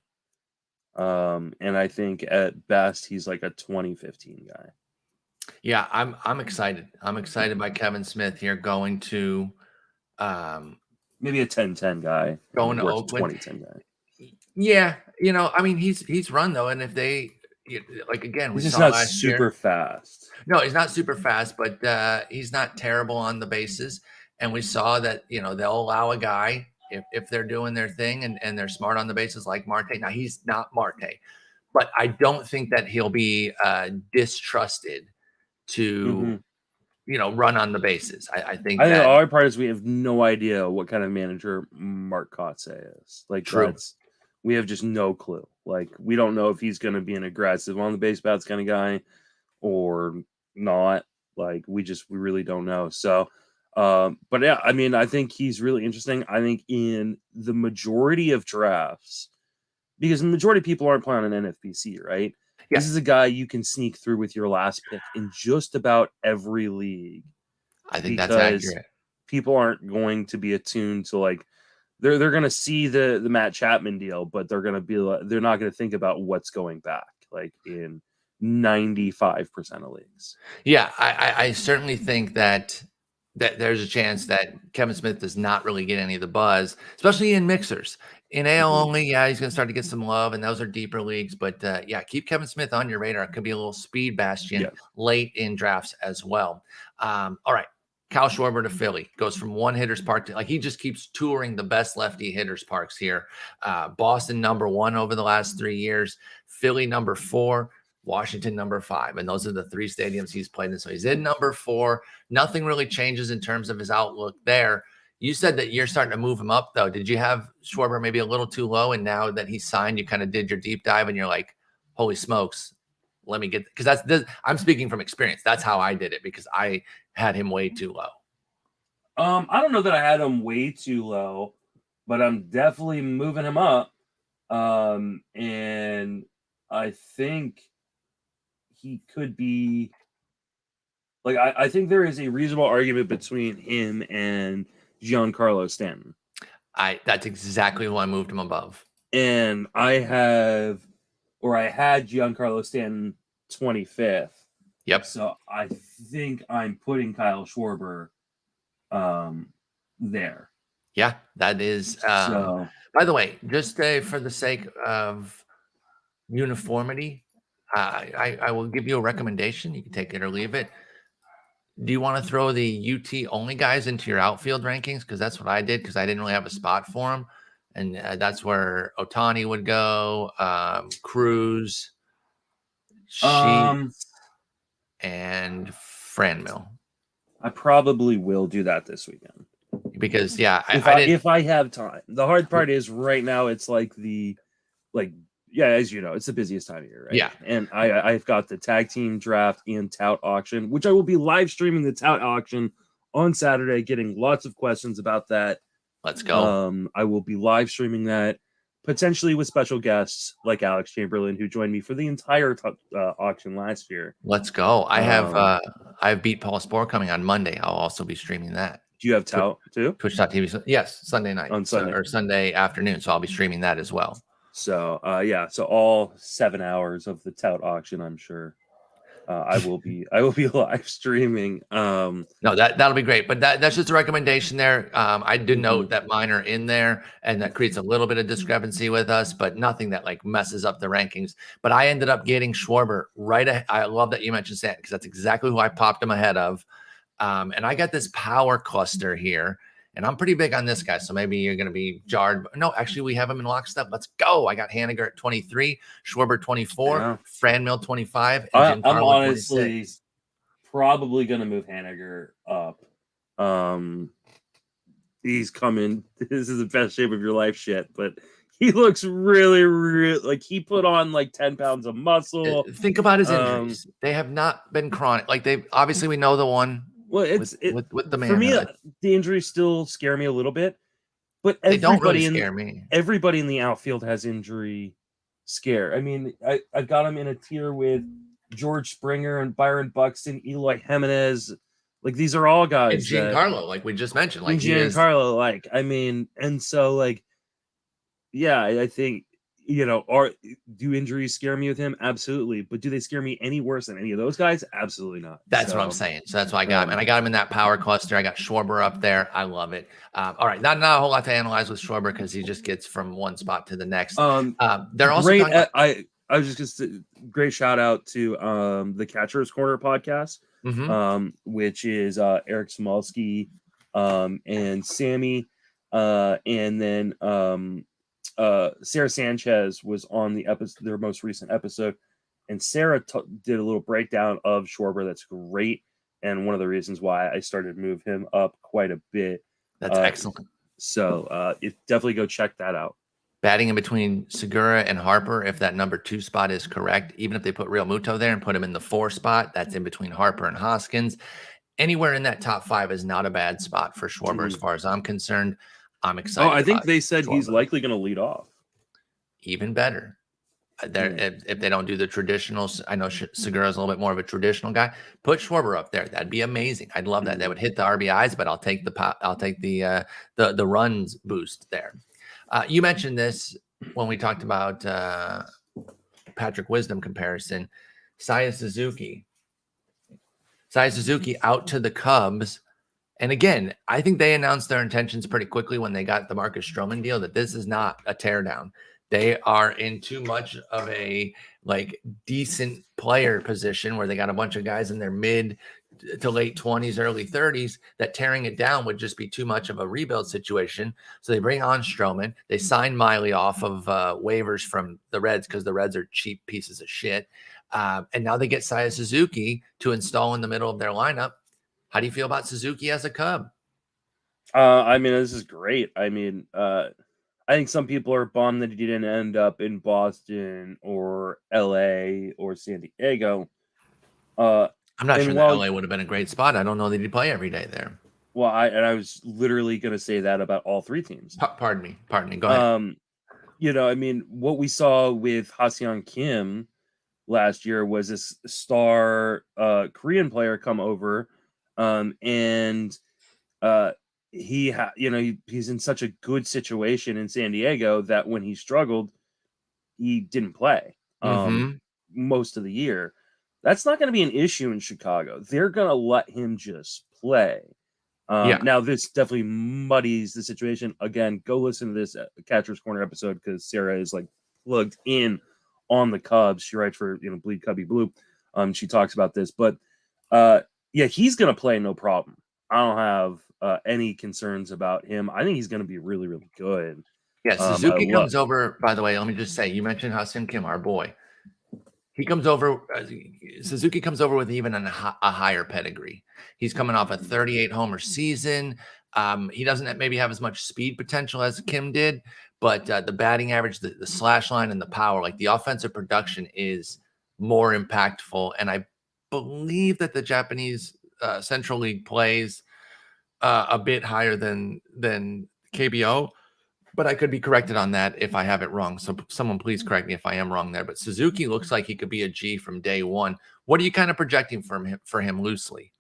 And I think at best he's like a 20-15 guy. Yeah, I'm excited. I'm excited by Kevin Smith here going to maybe a 10-10 guy. Going to Oakland. 20-10 guy. Yeah, you know, I mean he's run though, and if they like again, he's just not super fast. No, he's not super fast, but he's not terrible on the bases. And we saw that, you know, they'll allow a guy if they're doing their thing and they're smart on the bases like Marte. Now he's not Marte, but I don't think that he'll be distrusted to you know, run on the bases. I think the other part is we have no idea what kind of manager Mark Kotsay is. Like, we have just no clue. Like, we don't know if he's going to be an aggressive on the base bats kind of guy or not. Like, we really don't know. So, but yeah, I mean, I think he's really interesting. I think in the majority of drafts, because the majority of people aren't playing on an NFBC, right? Yeah. This is a guy you can sneak through with your last pick in just about every league. I think that's accurate. People aren't going to be attuned to like they're going to see the Matt Chapman deal, but they're going to be they're not going to think about what's going back like in 95% of leagues. Yeah, I certainly think that there's a chance that Kevin Smith does not really get any of the buzz, especially in mixers. In AL only, yeah, he's going to start to get some love, and those are deeper leagues. But yeah, keep Kevin Smith on your radar. It could be a little speed bastion late in drafts as well. All right, Kyle Schwarber to Philly, goes from one hitter's park to he just keeps touring the best lefty hitters parks here. Boston #1 over the last 3 years, Philly #4, Washington #5, and those are the 3 stadiums he's played in. So he's in #4. Nothing really changes in terms of his outlook there. You said that you're starting to move him up, though. Did you have Schwarber maybe a little too low, and now that he's signed, you kind of did your deep dive, and you're like, holy smokes, let me get, because I'm speaking from experience. That's how I did it, because I had him way too low. I don't know that I had him way too low, but I'm definitely moving him up. And I think he could be I think there is a reasonable argument between him and Giancarlo Stanton. That's exactly who I moved him above. And I had Giancarlo Stanton 25th. Yep. So I think I'm putting Kyle Schwarber there. Yeah, that is. By the way, just for the sake of uniformity, I will give you a recommendation. You can take it or leave it. Do you want to throw the UT only guys into your outfield rankings? Because that's what I did, because I didn't really have a spot for them. And that's where Ohtani would go, Cruz, Sheets, and Franmil. I probably will do that this weekend. Because, yeah, if I have time. The hard part is right now it's as you know, it's the busiest time of year, right? Yeah. And I've got the tag team draft and tout auction, which I will be live streaming the tout auction on Saturday, getting lots of questions about that. Let's go. I will be live streaming that, potentially with special guests like Alex Chamberlain, who joined me for the entire auction last year. Let's go. I have Beat Paul Sporer coming on Monday. I'll also be streaming that. Do you have tout too? Twitch.tv. Yes, Sunday night. On Sunday. Or Sunday afternoon. So I'll be streaming that as well. So, so all 7 hours of the tout auction, I'm sure I will be live streaming. No, that'll be great. But that's just a recommendation there. I did note that mine are in there, and that creates a little bit of discrepancy with us, but nothing that messes up the rankings. But I ended up getting Schwarber right. I love that you mentioned Stanton, because that's exactly who I popped him ahead of. And I got this power cluster here. And I'm pretty big on this guy, so maybe you're going to be jarred. No, actually, we have him in lockstep. Let's go. I got Haniger at 23, Schwarber 24, Franmil 25, and I'm honestly 26. Probably going to move Haniger up. He's coming. This is the best shape of your life shit, but he looks really, really he put on 10 pounds of muscle. Think about his injuries. They have not been chronic. Obviously we know the one. Well, it's with the man. For me, the injuries still scare me a little bit, but they don't really scare me. Everybody in the outfield has injury scare. I mean, I've got him in a tier with George Springer and Byron Buxton, Eloy Jimenez. These are all guys. And Giancarlo, like we just mentioned. Giancarlo, I mean, and so yeah, I think. Do injuries scare me with him? Absolutely. But do they scare me any worse than any of those guys? Absolutely not. That's what I'm saying. So that's why I got him. And I got him in that power cluster. I got Schwarber up there. I love it. All right. Not a whole lot to analyze with Schwarber, because he just gets from one spot to the next. They're also great. I was just going to say, great shout out to the Catcher's Corner podcast, which is Eric Smolsky and Sammy. And then Sarah Sanchez was on the episode, their most recent episode, and Sarah did a little breakdown of Schwarber. That's great, and one of the reasons why I started to move him up quite a bit. That's excellent. So definitely go check that out. Batting in between Segura and Harper, if that #2 spot is correct, even if they put Real Muto there and put him in the 4 spot, that's in between Harper and Hoskins. Anywhere in that top 5 is not a bad spot for Schwarber, as far as I'm concerned. I'm excited. I think they said Schwarber. He's likely going to lead off. Even better. If they don't do the traditionals, I know Segura's a little bit more of a traditional guy. Put Schwarber up there. That'd be amazing. I'd love that. That would hit the RBIs, but I'll take the runs boost there. You mentioned this when we talked about Patrick Wisdom comparison. Seiya Suzuki out to the Cubs. And again, I think they announced their intentions pretty quickly when they got the Marcus Stroman deal, that this is not a teardown. They are in too much of a decent player position where they got a bunch of guys in their mid to late 20s, early 30s, that tearing it down would just be too much of a rebuild situation. So they bring on Stroman. They sign Miley off of waivers from the Reds because the Reds are cheap pieces of shit. And now they get Seiya Suzuki to install in the middle of their lineup. How do you feel about Suzuki as a Cub? I mean, this is great. I mean, I think some people are bummed that he didn't end up in Boston or LA or San Diego. I'm not sure and that while LA would have been a great spot. I don't know that he'd play every day there. well, I was literally going to say that about all three teams. Pardon me. Go ahead. I mean, what we saw with Ha-Seong Kim last year was this star Korean player come over, and he's in such a good situation in San Diego that when he struggled, he didn't play most of the year. That's not going to be an issue in Chicago. They're going to let him just play. Now, this definitely muddies the situation. Again, go listen to this Catcher's Corner episode because Sarah is like plugged in on the Cubs. She writes for Bleed Cubby Blue. She talks about this, but he's going to play no problem. I don't have any concerns about him. I think he's going to be really, really good. Yeah, Suzuki comes over. By the way, let me just say, you mentioned Ha-Seong Kim, our boy. He comes over. Suzuki comes over with even a higher pedigree. He's coming off a 38 homer season. He doesn't maybe have as much speed potential as Kim did, but the batting average, the slash line, and the power, like the offensive production, is more impactful. And I believe that the Japanese Central League plays a bit higher than KBO. But I could be corrected on that if I have it wrong. So someone please correct me if I am wrong there. But Suzuki looks like he could be a G from day one. What are you kind of projecting for him loosely?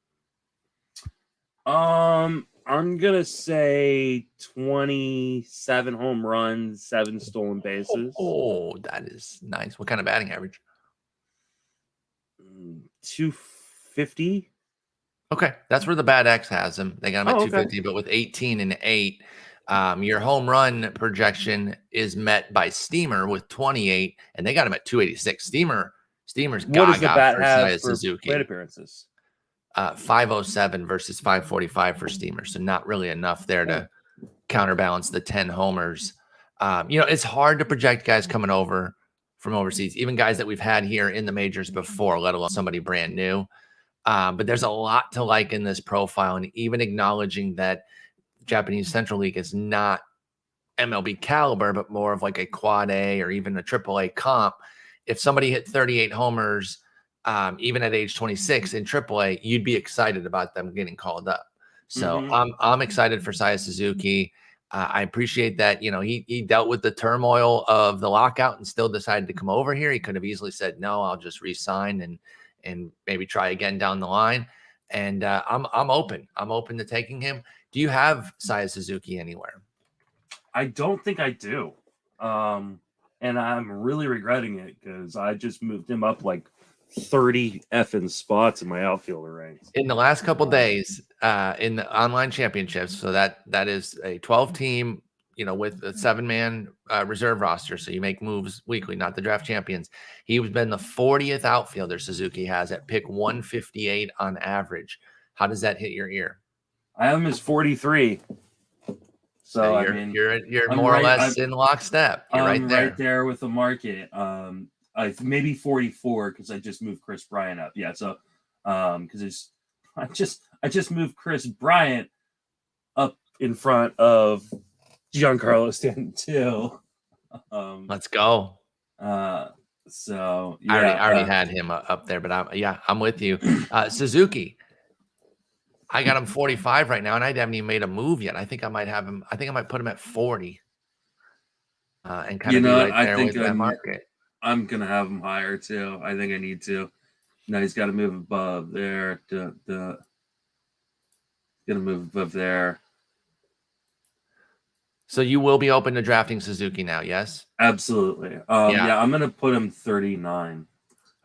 I'm gonna say 27 home runs, 7 stolen bases. Oh, that is nice. What kind of batting average? 250. Okay, that's where the Bad X has him. They got him at 250, but with 18 and 8. Your home run projection is met by Steamer with 28, and they got him at 286. Steamer's what does the bat have for Suzuki. Plate appearances? 507 versus 545 for Steamer, so not really enough there to counterbalance the 10 homers. It's hard to project guys coming over from overseas, even guys that we've had here in the majors before, let alone somebody brand new. But there's a lot to like in this profile, and even acknowledging that Japanese Central League is not MLB caliber, but more of like a quad A or even a triple A comp. If somebody hit 38 homers, even at age 26 in triple A, you'd be excited about them getting called up. So I'm excited for Seiya Suzuki. I appreciate that. He dealt with the turmoil of the lockout and still decided to come over here. He could have easily said, no, I'll just resign and maybe try again down the line. And I'm open. I'm open to taking him. Do you have Seiya Suzuki anywhere? I don't think I do. And I'm really regretting it because I just moved him up like 30 effing spots in my outfielder ranks. In the last couple days, in the online championships, so that is a 12-team, with a 7-man reserve roster. So you make moves weekly, not the draft champions. He's been the 40th outfielder Suzuki has at pick 158 on average. How does that hit your ear? I have him as 43. So you're more or less in lockstep. You're right there. Right there with the market. Maybe 44 because I just moved Chris Bryant up. Yeah, so because I just moved Chris Bryant up in front of Giancarlo Stanton. Let's go. So yeah, I already had him up there, but I'm with you. Suzuki. I got him 45 right now, and I haven't even made a move yet. I think I might have him. I think I might put him at 40, and kind of be right there with that market. I'm gonna have him higher too. I think I need to. No, he's got to move above there. Gonna move above there. So you will be open to drafting Suzuki now, yes? Absolutely. Yeah, I'm gonna put him 39.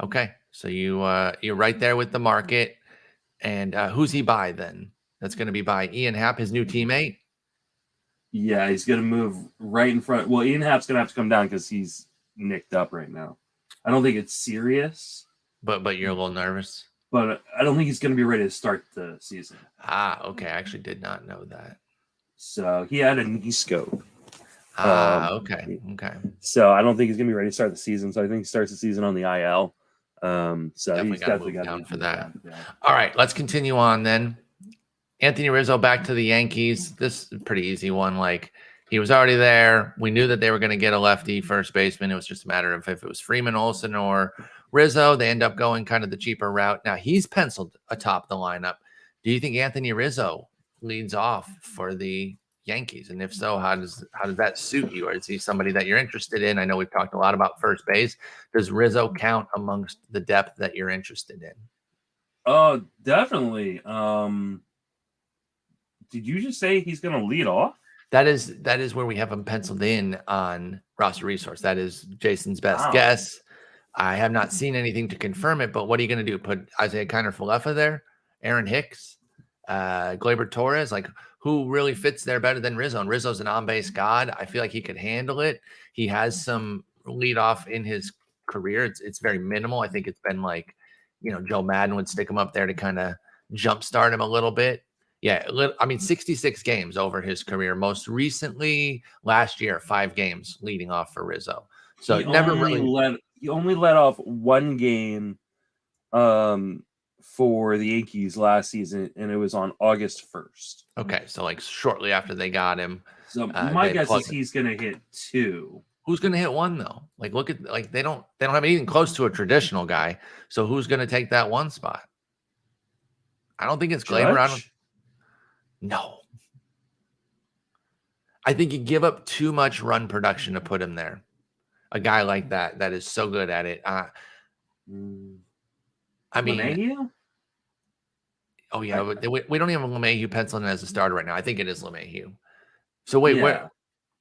Okay, so you're right there with the market. And who's he by then? That's going to be by Ian Happ, his new teammate? Yeah, he's going to move right in front. Well, Ian Happ's going to have to come down because he's nicked up right now. I don't think it's serious. But you're a little nervous? but I don't think he's going to be ready to start the season. Okay. I actually did not know that. So he had a knee scope. Okay. So I don't think he's going to be ready to start the season. So I think he starts the season on the IL. So he's definitely got to down move for that. Yeah. All right, let's continue on then. Anthony Rizzo back to the Yankees. This is a pretty easy one. Like, he was already there. We knew that they were going to get a lefty first baseman. It was just a matter of if it was Freeman, Olsen, or Rizzo. They end up going kind of the cheaper route. Now he's penciled atop the lineup. Do you think Anthony Rizzo leads off for the Yankees? And if so, how does that suit you? Or is he somebody that you're interested in? I know we've talked a lot about first base. Does Rizzo count amongst the depth that you're interested in? Oh, definitely. Did you just say he's going to lead off? That is where we have him penciled in on roster resource. That is Jason's best guess. I have not seen anything to confirm it, but what are you going to do? Put Isaiah Kiner-Falefa there, Aaron Hicks, Gleyber Torres? Like, who really fits there better than Rizzo? And Rizzo's an on-base god. I feel like he could handle it. He has some leadoff in his career. It's very minimal. I think it's been like, Joe Madden would stick him up there to kind of jumpstart him a little bit. Yeah, 66 games over his career. Most recently, last year, 5 games leading off for Rizzo. So he only let off 1 game for the Yankees last season, and it was on August 1st. Okay, so like shortly after they got him. So my guess is he's going to hit 2. Who's going to hit 1 though? Like, look at they don't have anything close to a traditional guy. So who's going to take that 1 spot? I don't think it's Gleyber. No. I think you give up too much run production to put him there. A guy like that is so good at it. I mean, LeMahieu? Oh yeah, we don't even have LeMahieu penciled in as a starter right now. I think it is LeMahieu. So wait, where?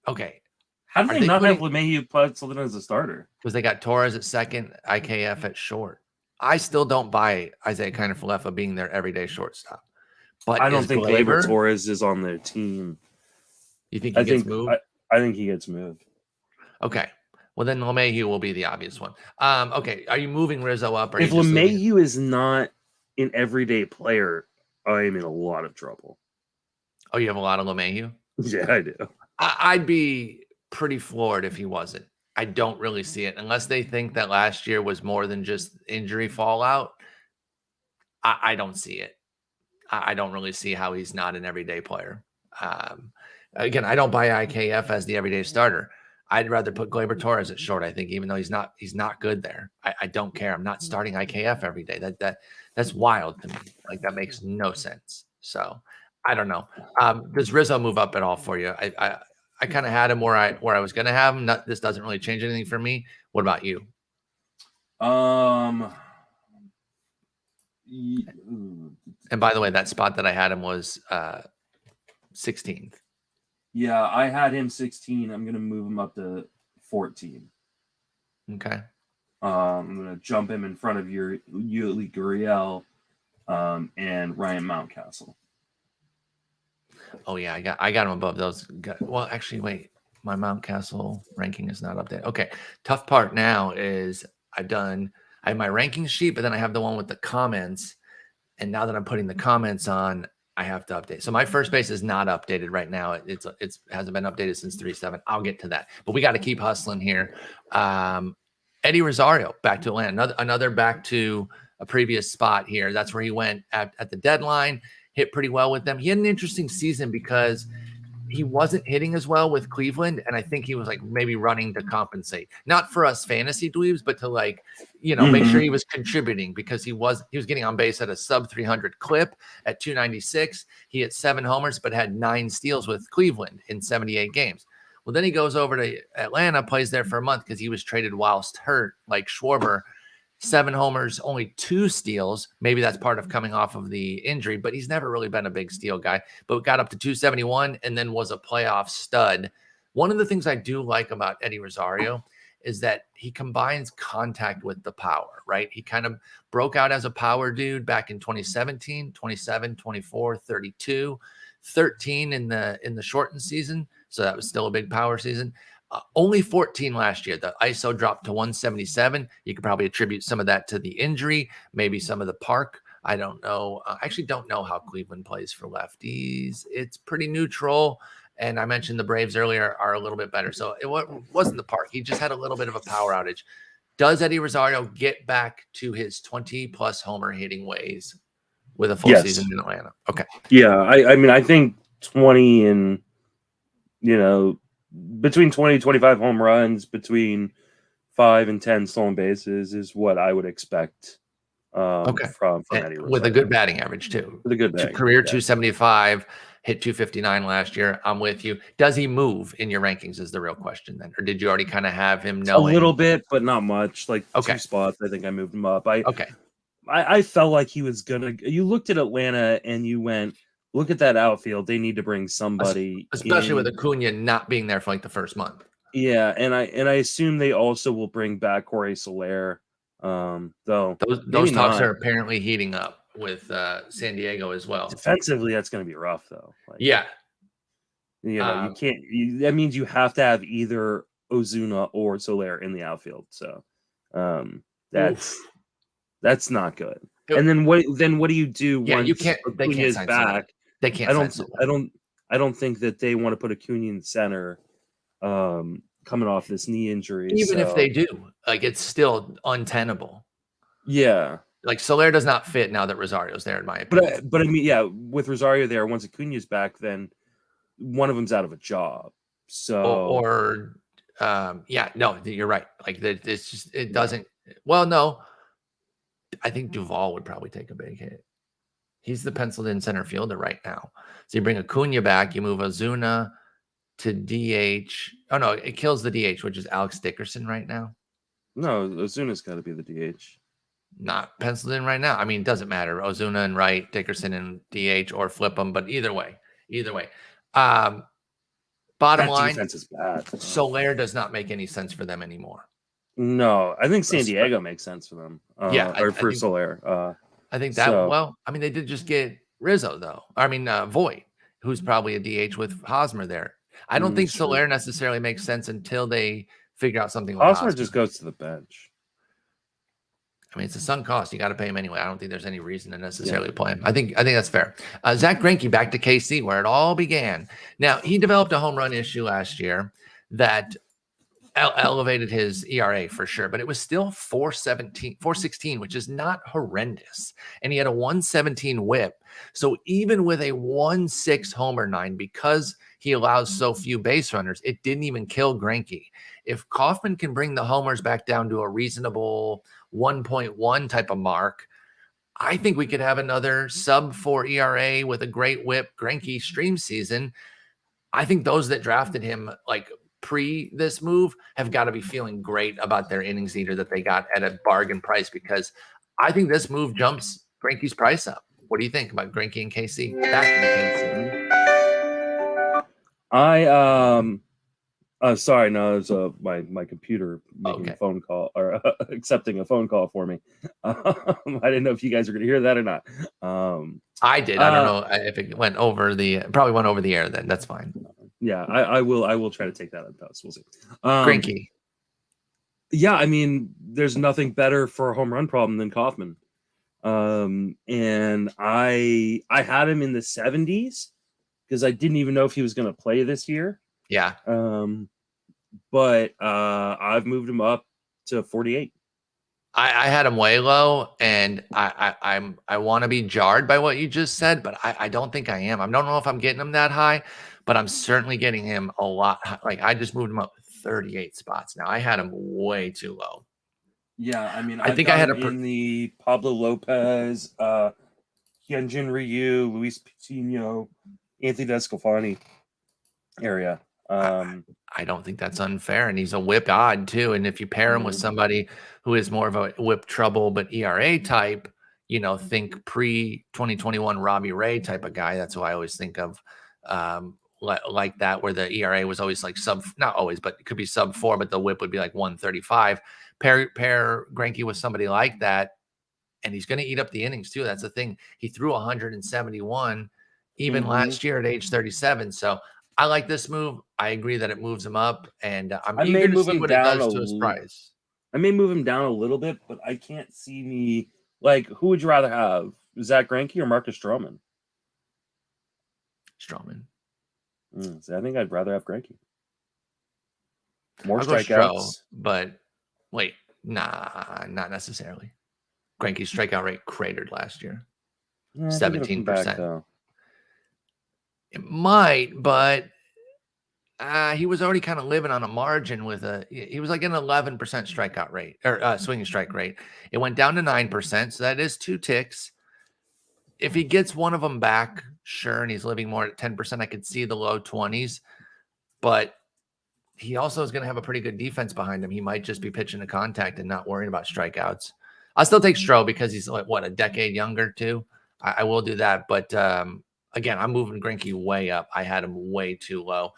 Okay. How do they not have LeMahieu penciled in as a starter? Because they got Torres at second, IKF at short. I still don't buy Isaiah Kiner-Falefa being their everyday shortstop. But I don't think Gleyber Torres is on their team. You think he gets moved? I think he gets moved. Okay. Well, then LeMahieu will be the obvious one. Okay. Are you moving Rizzo up? Or if LeMahieu is not an everyday player, I am in a lot of trouble. Oh, you have a lot of LeMahieu? Yeah, I do. I'd be pretty floored if he wasn't. I don't really see it unless they think that last year was more than just injury fallout. I don't see it. I don't really see how he's not an everyday player. Again, I don't buy IKF as the everyday starter. I'd rather put Gleyber Torres at short. I think, even though he's not good there. I don't care. I'm not starting IKF every day. That's wild to me. Like, that makes no sense. So I don't know. Does Rizzo move up at all for you? I kind of had him where I was going to have him. This doesn't really change anything for me. What about you? And by the way, that spot that I had him was 16th. Yeah, I had him 16. I'm going to move him up to 14. Okay. I'm going to jump him in front of your Yuli Gurriel and Ryan Mountcastle. Oh yeah, I got him above those. Well, actually, wait. My Mountcastle ranking is not updated. Okay. Tough part now is I have my ranking sheet, but then I have the one with the comments. And now that I'm putting the comments on, I have to update. So my first base is not updated right now. It hasn't been updated since 3-7. I'll get to that, but we got to keep hustling here. Eddie Rosario back to Atlanta, another back to a previous spot here. That's where he went at the deadline, hit pretty well with them. He had an interesting season because he wasn't hitting as well with Cleveland, and I think he was like maybe running to compensate, not for us fantasy dweebs, but to make sure he was contributing, because he was getting on base at a sub 300 clip at 296. He hit 7 homers, but had 9 steals with Cleveland in 78 games. Well, then he goes over to Atlanta, plays there for a month because he was traded whilst hurt, like Schwarber. 7 homers, only 2 steals. Maybe that's part of coming off of the injury, but he's never really been a big steal guy, but got up to 271 and then was a playoff stud. One of the things I do like about Eddie Rosario is that he combines contact with the power, right? He kind of broke out as a power dude back in 2017, 27, 24, 32, 13 in the shortened season. So that was still a big power season. Only 14 last year. The ISO dropped to 177. You could probably attribute some of that to the injury, maybe some of the park. I don't know. I actually don't know how Cleveland plays for lefties. It's pretty neutral. And I mentioned the Braves earlier are a little bit better. So it wasn't the park. He just had a little bit of a power outage. Does Eddie Rosario get back to his 20-plus homer hitting ways with a full season in Atlanta? Okay. Yeah, I mean, I think 20 and, between 20 and 25 home runs, between 5 and 10 stolen bases is what I would expect from Eddie Rosario. With a good batting average, too. With a good batting. Career 275, hit 259 last year. I'm with you. Does he move in your rankings is the real question then? Or did you already kind of have him knowing? A little bit, but not much. Like 2 spots, I think I moved him up. I felt like he was going to – you looked at Atlanta and you went, look at that outfield. They need to bring somebody. Especially with Acuna not being there for like the first month. Yeah, and I assume they also will bring back Jorge Soler. Though those talks are apparently heating up with San Diego as well. Defensively, that's going to be rough, though. Yeah. You can't – that means you have to have either Ozuna or Soler in the outfield. So that's not good. And then what do you do once Acuna is back? They can't. I don't think that they want to put Acuna in the center coming off this knee injury. Even if they do, like it's still untenable. Yeah. Like Soler does not fit now that Rosario's there, in my opinion. But I mean, yeah, with Rosario there, once Acuna's back, then one of them's out of a job. So no, you're right. Like it's just it doesn't. Well, no, I think Duvall would probably take a big hit. He's the penciled in center fielder right now. So you bring Acuna back, you move Ozuna to DH. Oh no, it kills the DH, which is Alex Dickerson right now. No, Ozuna's got to be the DH. Not penciled in right now. I mean, it doesn't matter. Ozuna and right, Dickerson and DH, or flip them. But either way. Bottom line, defense is bad. Soler does not make any sense for them anymore. No, I think San Diego makes sense for them. For Soler. I think that. Well, I mean, they did just get Rizzo though. I mean, Voight, who's probably a DH with Hosmer there. I don't think Soler necessarily makes sense until they figure out something. Hosmer just goes to the bench. I mean, it's a sunk cost. You got to pay him anyway. I don't think there's any reason to necessarily play him. I think that's fair. Zach Greinke back to KC, where it all began. Now, he developed a home run issue last year that elevated his ERA for sure, but it was still 416, which is not horrendous. And he had a 117 whip. So even with a 1.6 homer 9, because he allows so few base runners, it didn't even kill Greinke. If Kaufman can bring the homers back down to a reasonable 1.1 type of mark, I think we could have another sub-4 ERA with a great whip Greinke stream season. I think those that drafted him like pre this move have got to be feeling great about their innings eater that they got at a bargain price, because I think this move jumps Greinke's price up. What do you think about Greinke and KC? Back in KC. Sorry, no, it was my computer making a phone call or accepting a phone call for me. I didn't know if you guys are going to hear that or not. I did. I don't know if it went over probably went over the air then. That's fine. Yeah, I will try to take that on post. We'll see. Greinke. Yeah, I mean, there's nothing better for a home run problem than Kaufman. And I had him in the 70s because I didn't even know if he was going to play this year. Yeah. But I've moved him up to 48. I had him way low, and I want to be jarred by what you just said, but I don't think I am. I don't know if I'm getting him that high, but I'm certainly getting him a lot. Like I just moved him up 38 spots. Now I had him way too low. Yeah, I mean, I think I had in the Pablo Lopez, Hyunjin Ryu, Luis Patino, Anthony Descalfani area. I don't think that's unfair, and he's a whip god too. And if you pair him with somebody who is more of a whip trouble but ERA type, think pre-2021 Robbie Ray type of guy. That's who I always think of, like that, where the ERA was always like not always, but it could be sub 4, but the whip would be like 135. Pair Greinke with somebody like that, and he's going to eat up the innings too. That's the thing. He threw 171 even last year at age 37. So I like this move. I agree that it moves him up, and I'm I may eager to move see him what it down does a to his little. price. I may move him down a little bit, but I can't see me like. Who would you rather have, Zach Greinke or Marcus Stroman? Stroman. So I think I'd rather have Greinke. More I'll go strikeouts, Stro, but wait, nah, not necessarily. Greinke's strikeout rate cratered last year. Yeah, I think it'll come back, 17%. though. It might, but he was already kind of living on a margin with he was like an 11% strikeout rate or swinging strike rate. It went down to 9%. So that is 2 ticks. If he gets one of them back, sure. And he's living more at 10%, I could see the low 20s, but he also is going to have a pretty good defense behind him. He might just be pitching to contact and not worrying about strikeouts. I'll still take Stroh because he's like, what, a decade younger too. I will do that. But again, I'm moving Greinke way up. I had him way too low.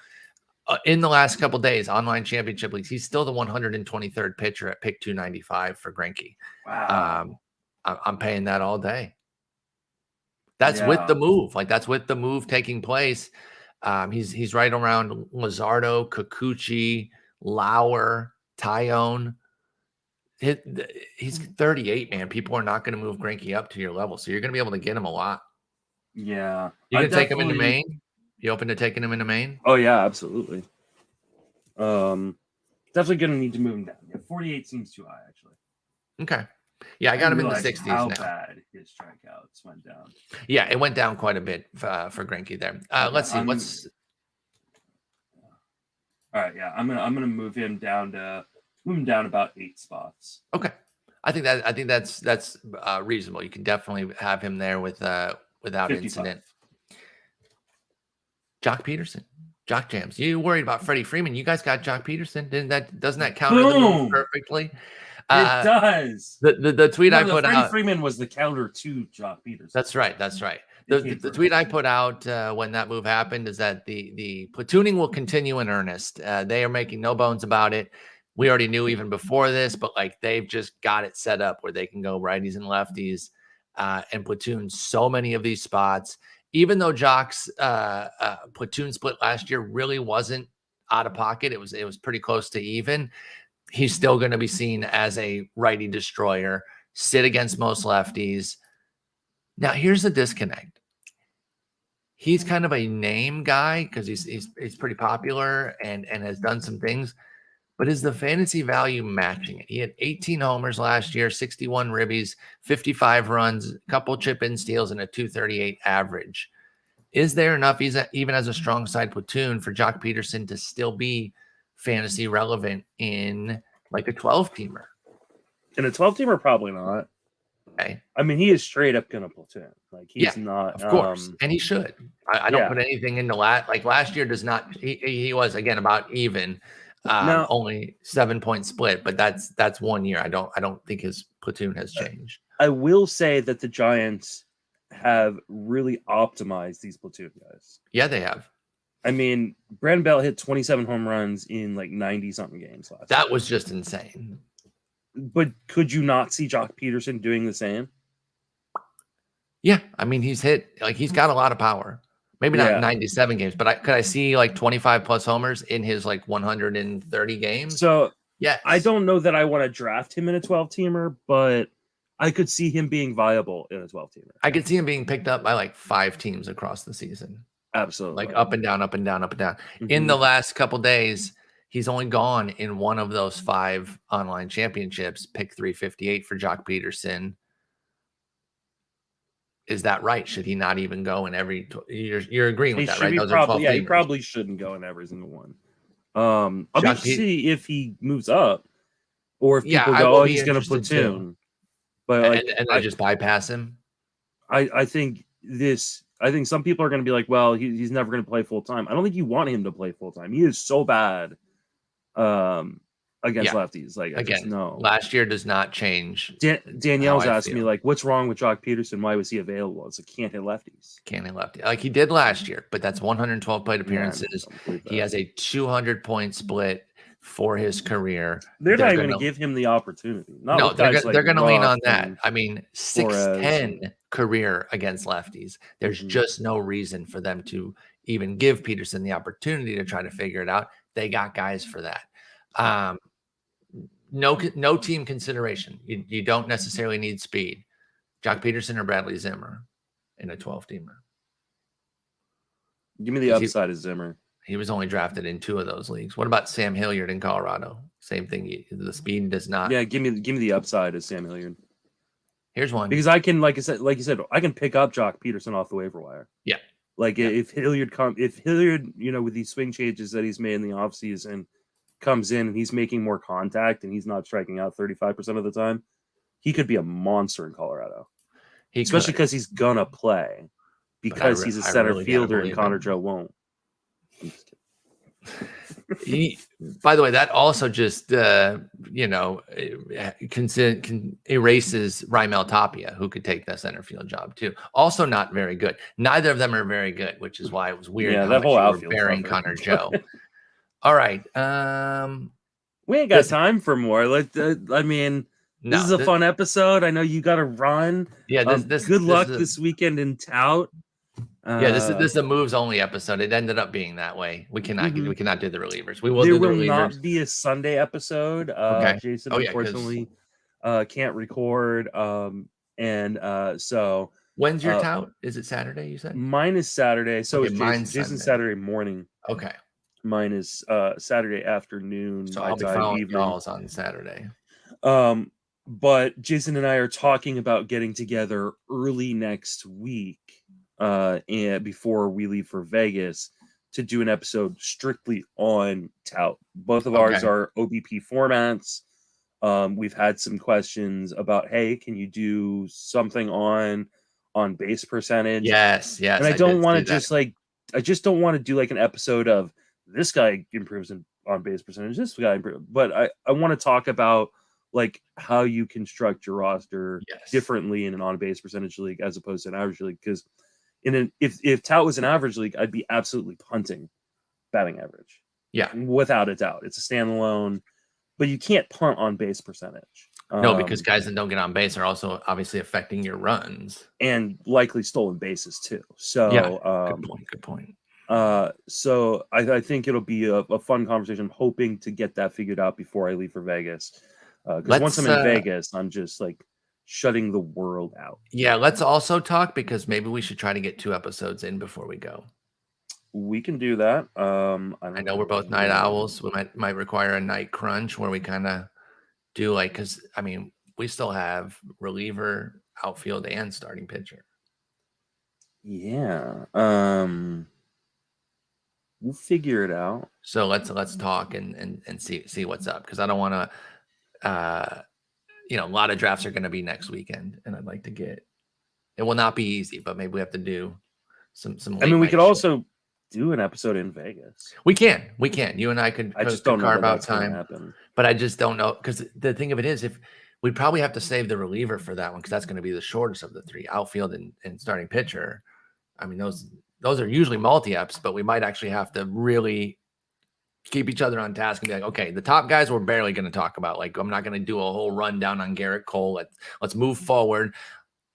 In the last couple days, online championship leagues, he's still the 123rd pitcher at pick 295 for Greinke. Wow. I'm paying that all day. That's with the move. Like, that's with the move taking place. He's right around Luzardo, Kikuchi, Lauer, Tyone. He's 38, man. People are not going to move Greinke up to your level, so you're going to be able to get him a lot. Yeah. You can take him into Maine? You open to taking him into Maine? Oh, yeah, absolutely. Definitely going to need to move him down. Yeah, 48 seems too high, actually. Okay. Yeah, I got him in the 60s how now. Bad his strikeouts went down. Yeah, it went down quite a bit for Greinke there. Let's see. All right, yeah, I'm gonna move him down about 8 spots. Okay, I think that's reasonable. You can definitely have him there without 55. Incident. Jock Peterson, Jock Jams. You worried about Freddie Freeman? You guys got Jock Peterson. Doesn't that counter the move perfectly? It does. The tweet I put out. Freeman was the counter to Jock Peterson. That's right. The tweet I put out when that move happened is that the platooning will continue in earnest. They are making no bones about it. We already knew even before this, but like they've just got it set up where they can go righties and lefties and platoon so many of these spots. Even though Jock's platoon split last year really wasn't out of pocket, it was pretty close to even. He's still going to be seen as a righty destroyer, sit against most lefties. Now, here's the disconnect. He's kind of a name guy because he's pretty popular and has done some things, but is the fantasy value matching it? He had 18 homers last year, 61 ribbies, 55 runs, a couple chip-in steals, and a 238 average. Is there enough, even as a strong side platoon, for Jock Peterson to still be fantasy relevant in like a 12-teamer? In a 12-teamer, probably not. Okay. I mean, he is straight up gonna platoon. Like he's not, of course, and he should. I don't put anything into last year. Does not. He was again about even. Only 7-point split, but that's 1 year. I don't think his platoon has changed. I will say that the Giants have really optimized these platoon guys. Yeah, they have. I mean, Brandon Bell hit 27 home runs in like 90-something games last year. That was just insane. But could you not see Jock Peterson doing the same? Yeah, I mean, he's got a lot of power. Maybe not 97 games, but could I see like 25 plus homers in his like 130 games? So yeah, I don't know that I want to draft him in a 12-teamer, but I could see him being viable in a 12-teamer. I could see him being picked up by like 5 teams across the season. Absolutely. Like up and down, up and down, up and down. Mm-hmm. In the last couple days, he's only gone in one of those 5 online championships, pick 358 for Jock Peterson. Is that right? Should he not even go in every? You're agreeing with that, right? He probably shouldn't go in every single one. I'll just see if he moves up, or if people go, he's going to platoon. Too. But I just bypass him. I think some people are going to be like, well, he's never going to play full time. I don't think you want him to play full time. He is so bad against lefties. Like, again, no. Last year does not change. Danielle's asked me, like, what's wrong with Jock Peterson? Why was he available? It's like, can't hit lefties. Can't hit lefties. Like he did last year, but that's 112 plate appearances. He has a 200-point split for his career. They're not going to give him the opportunity. They're going to lean on that. I mean, 6'10" career against lefties. There's Mhm. just no reason for them to even give Peterson the opportunity to try to figure it out. They got guys for that. No team consideration. You don't necessarily need speed. Jock Peterson or Bradley Zimmer in a 12-teamer. Give me the upside of Zimmer. He was only drafted in 2 of those leagues. What about Sam Hilliard in Colorado? Same thing. The speed does not. Yeah, give me the upside of Sam Hilliard. Here's one. Because I can, like you said, I can pick up Jock Peterson off the waiver wire. Yeah. Like if Hilliard, with these swing changes that he's made in the offseason, comes in and he's making more contact and he's not striking out 35% of the time, he could be a monster in Colorado. Especially because he's gonna play. Because he's a center fielder and Connor Joe won't. I'm just kidding. By the way, that also just erases Raimel Tapia, who could take that center field job too. Also not very good. Neither of them are very good, which is why it was weird. Yeah, that whole outfield bearing Connor Joe. All right. We ain't got time for more. This is a fun episode. I know you got to run. Yeah. Good luck this weekend in Tout. This is a moves only episode. It ended up being that way. We cannot do the relievers. We will. There do the will relievers. not be a Sunday episode. Okay. Jason unfortunately can't record. So when's your tout? Is it Saturday? You said mine is Saturday. So is mine's Jason's Saturday morning. Okay. Mine is Saturday afternoon. So I'll be following y'all's on Saturday. But Jason and I are talking about getting together early next week. And before we leave for Vegas to do an episode strictly on tout. Both of ours are OBP formats. We've had some questions about, hey, can you do something on base percentage? Yes. And I don't want to I just don't want to do like an episode of this guy improves on base percentage, this guy improves. But I want to talk about like how you construct your roster differently in an on-base percentage league as opposed to an average league. Because if tout was an average league, I'd be absolutely punting batting average. Yeah, without a doubt, it's a standalone. But you can't punt on base percentage. No, because guys that don't get on base are also obviously affecting your runs and likely stolen bases too. So good point. So I think it'll be a fun conversation. I'm hoping to get that figured out before I leave for Vegas. Because once I'm in Vegas, I'm just like shutting the world out. Yeah, let's also talk because maybe we should try to get 2 episodes in before we go. We can do that. I know we're both night owls. We might require a night crunch where we kind of do because we still have reliever, outfield, and starting pitcher. Yeah. We'll figure it out. So let's talk and see what's up because I don't want to. A lot of drafts are going to be next weekend, and I'd like to get. It will not be easy, but maybe we have to do some. We could also do an episode in Vegas. We can. You and I could. I just don't carve know out time, but I just don't know because the thing of it is, if we'd probably have to save the reliever for that one because that's going to be the shortest of the 3: outfield and starting pitcher. Those are usually multi-eps, but we might actually have to really keep each other on task and be like, okay, the top guys we're barely going to talk about. Like, I'm not going to do a whole rundown on Garrett Cole. Let's move forward.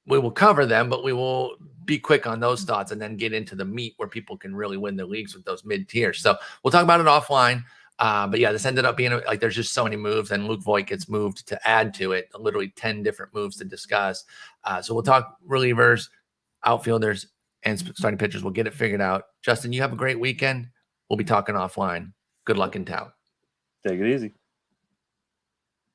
We will cover them, but we will be quick on those thoughts and then get into the meat where people can really win the leagues with those mid-tiers. So we'll talk about it offline. But yeah, this ended up being like there's just so many moves, and Luke Voight gets moved to add to it, literally 10 different moves to discuss. So we'll talk relievers, outfielders, and starting pitchers. We'll get it figured out. Justin, you have a great weekend. We'll be talking offline. Good luck in tout. Take it easy.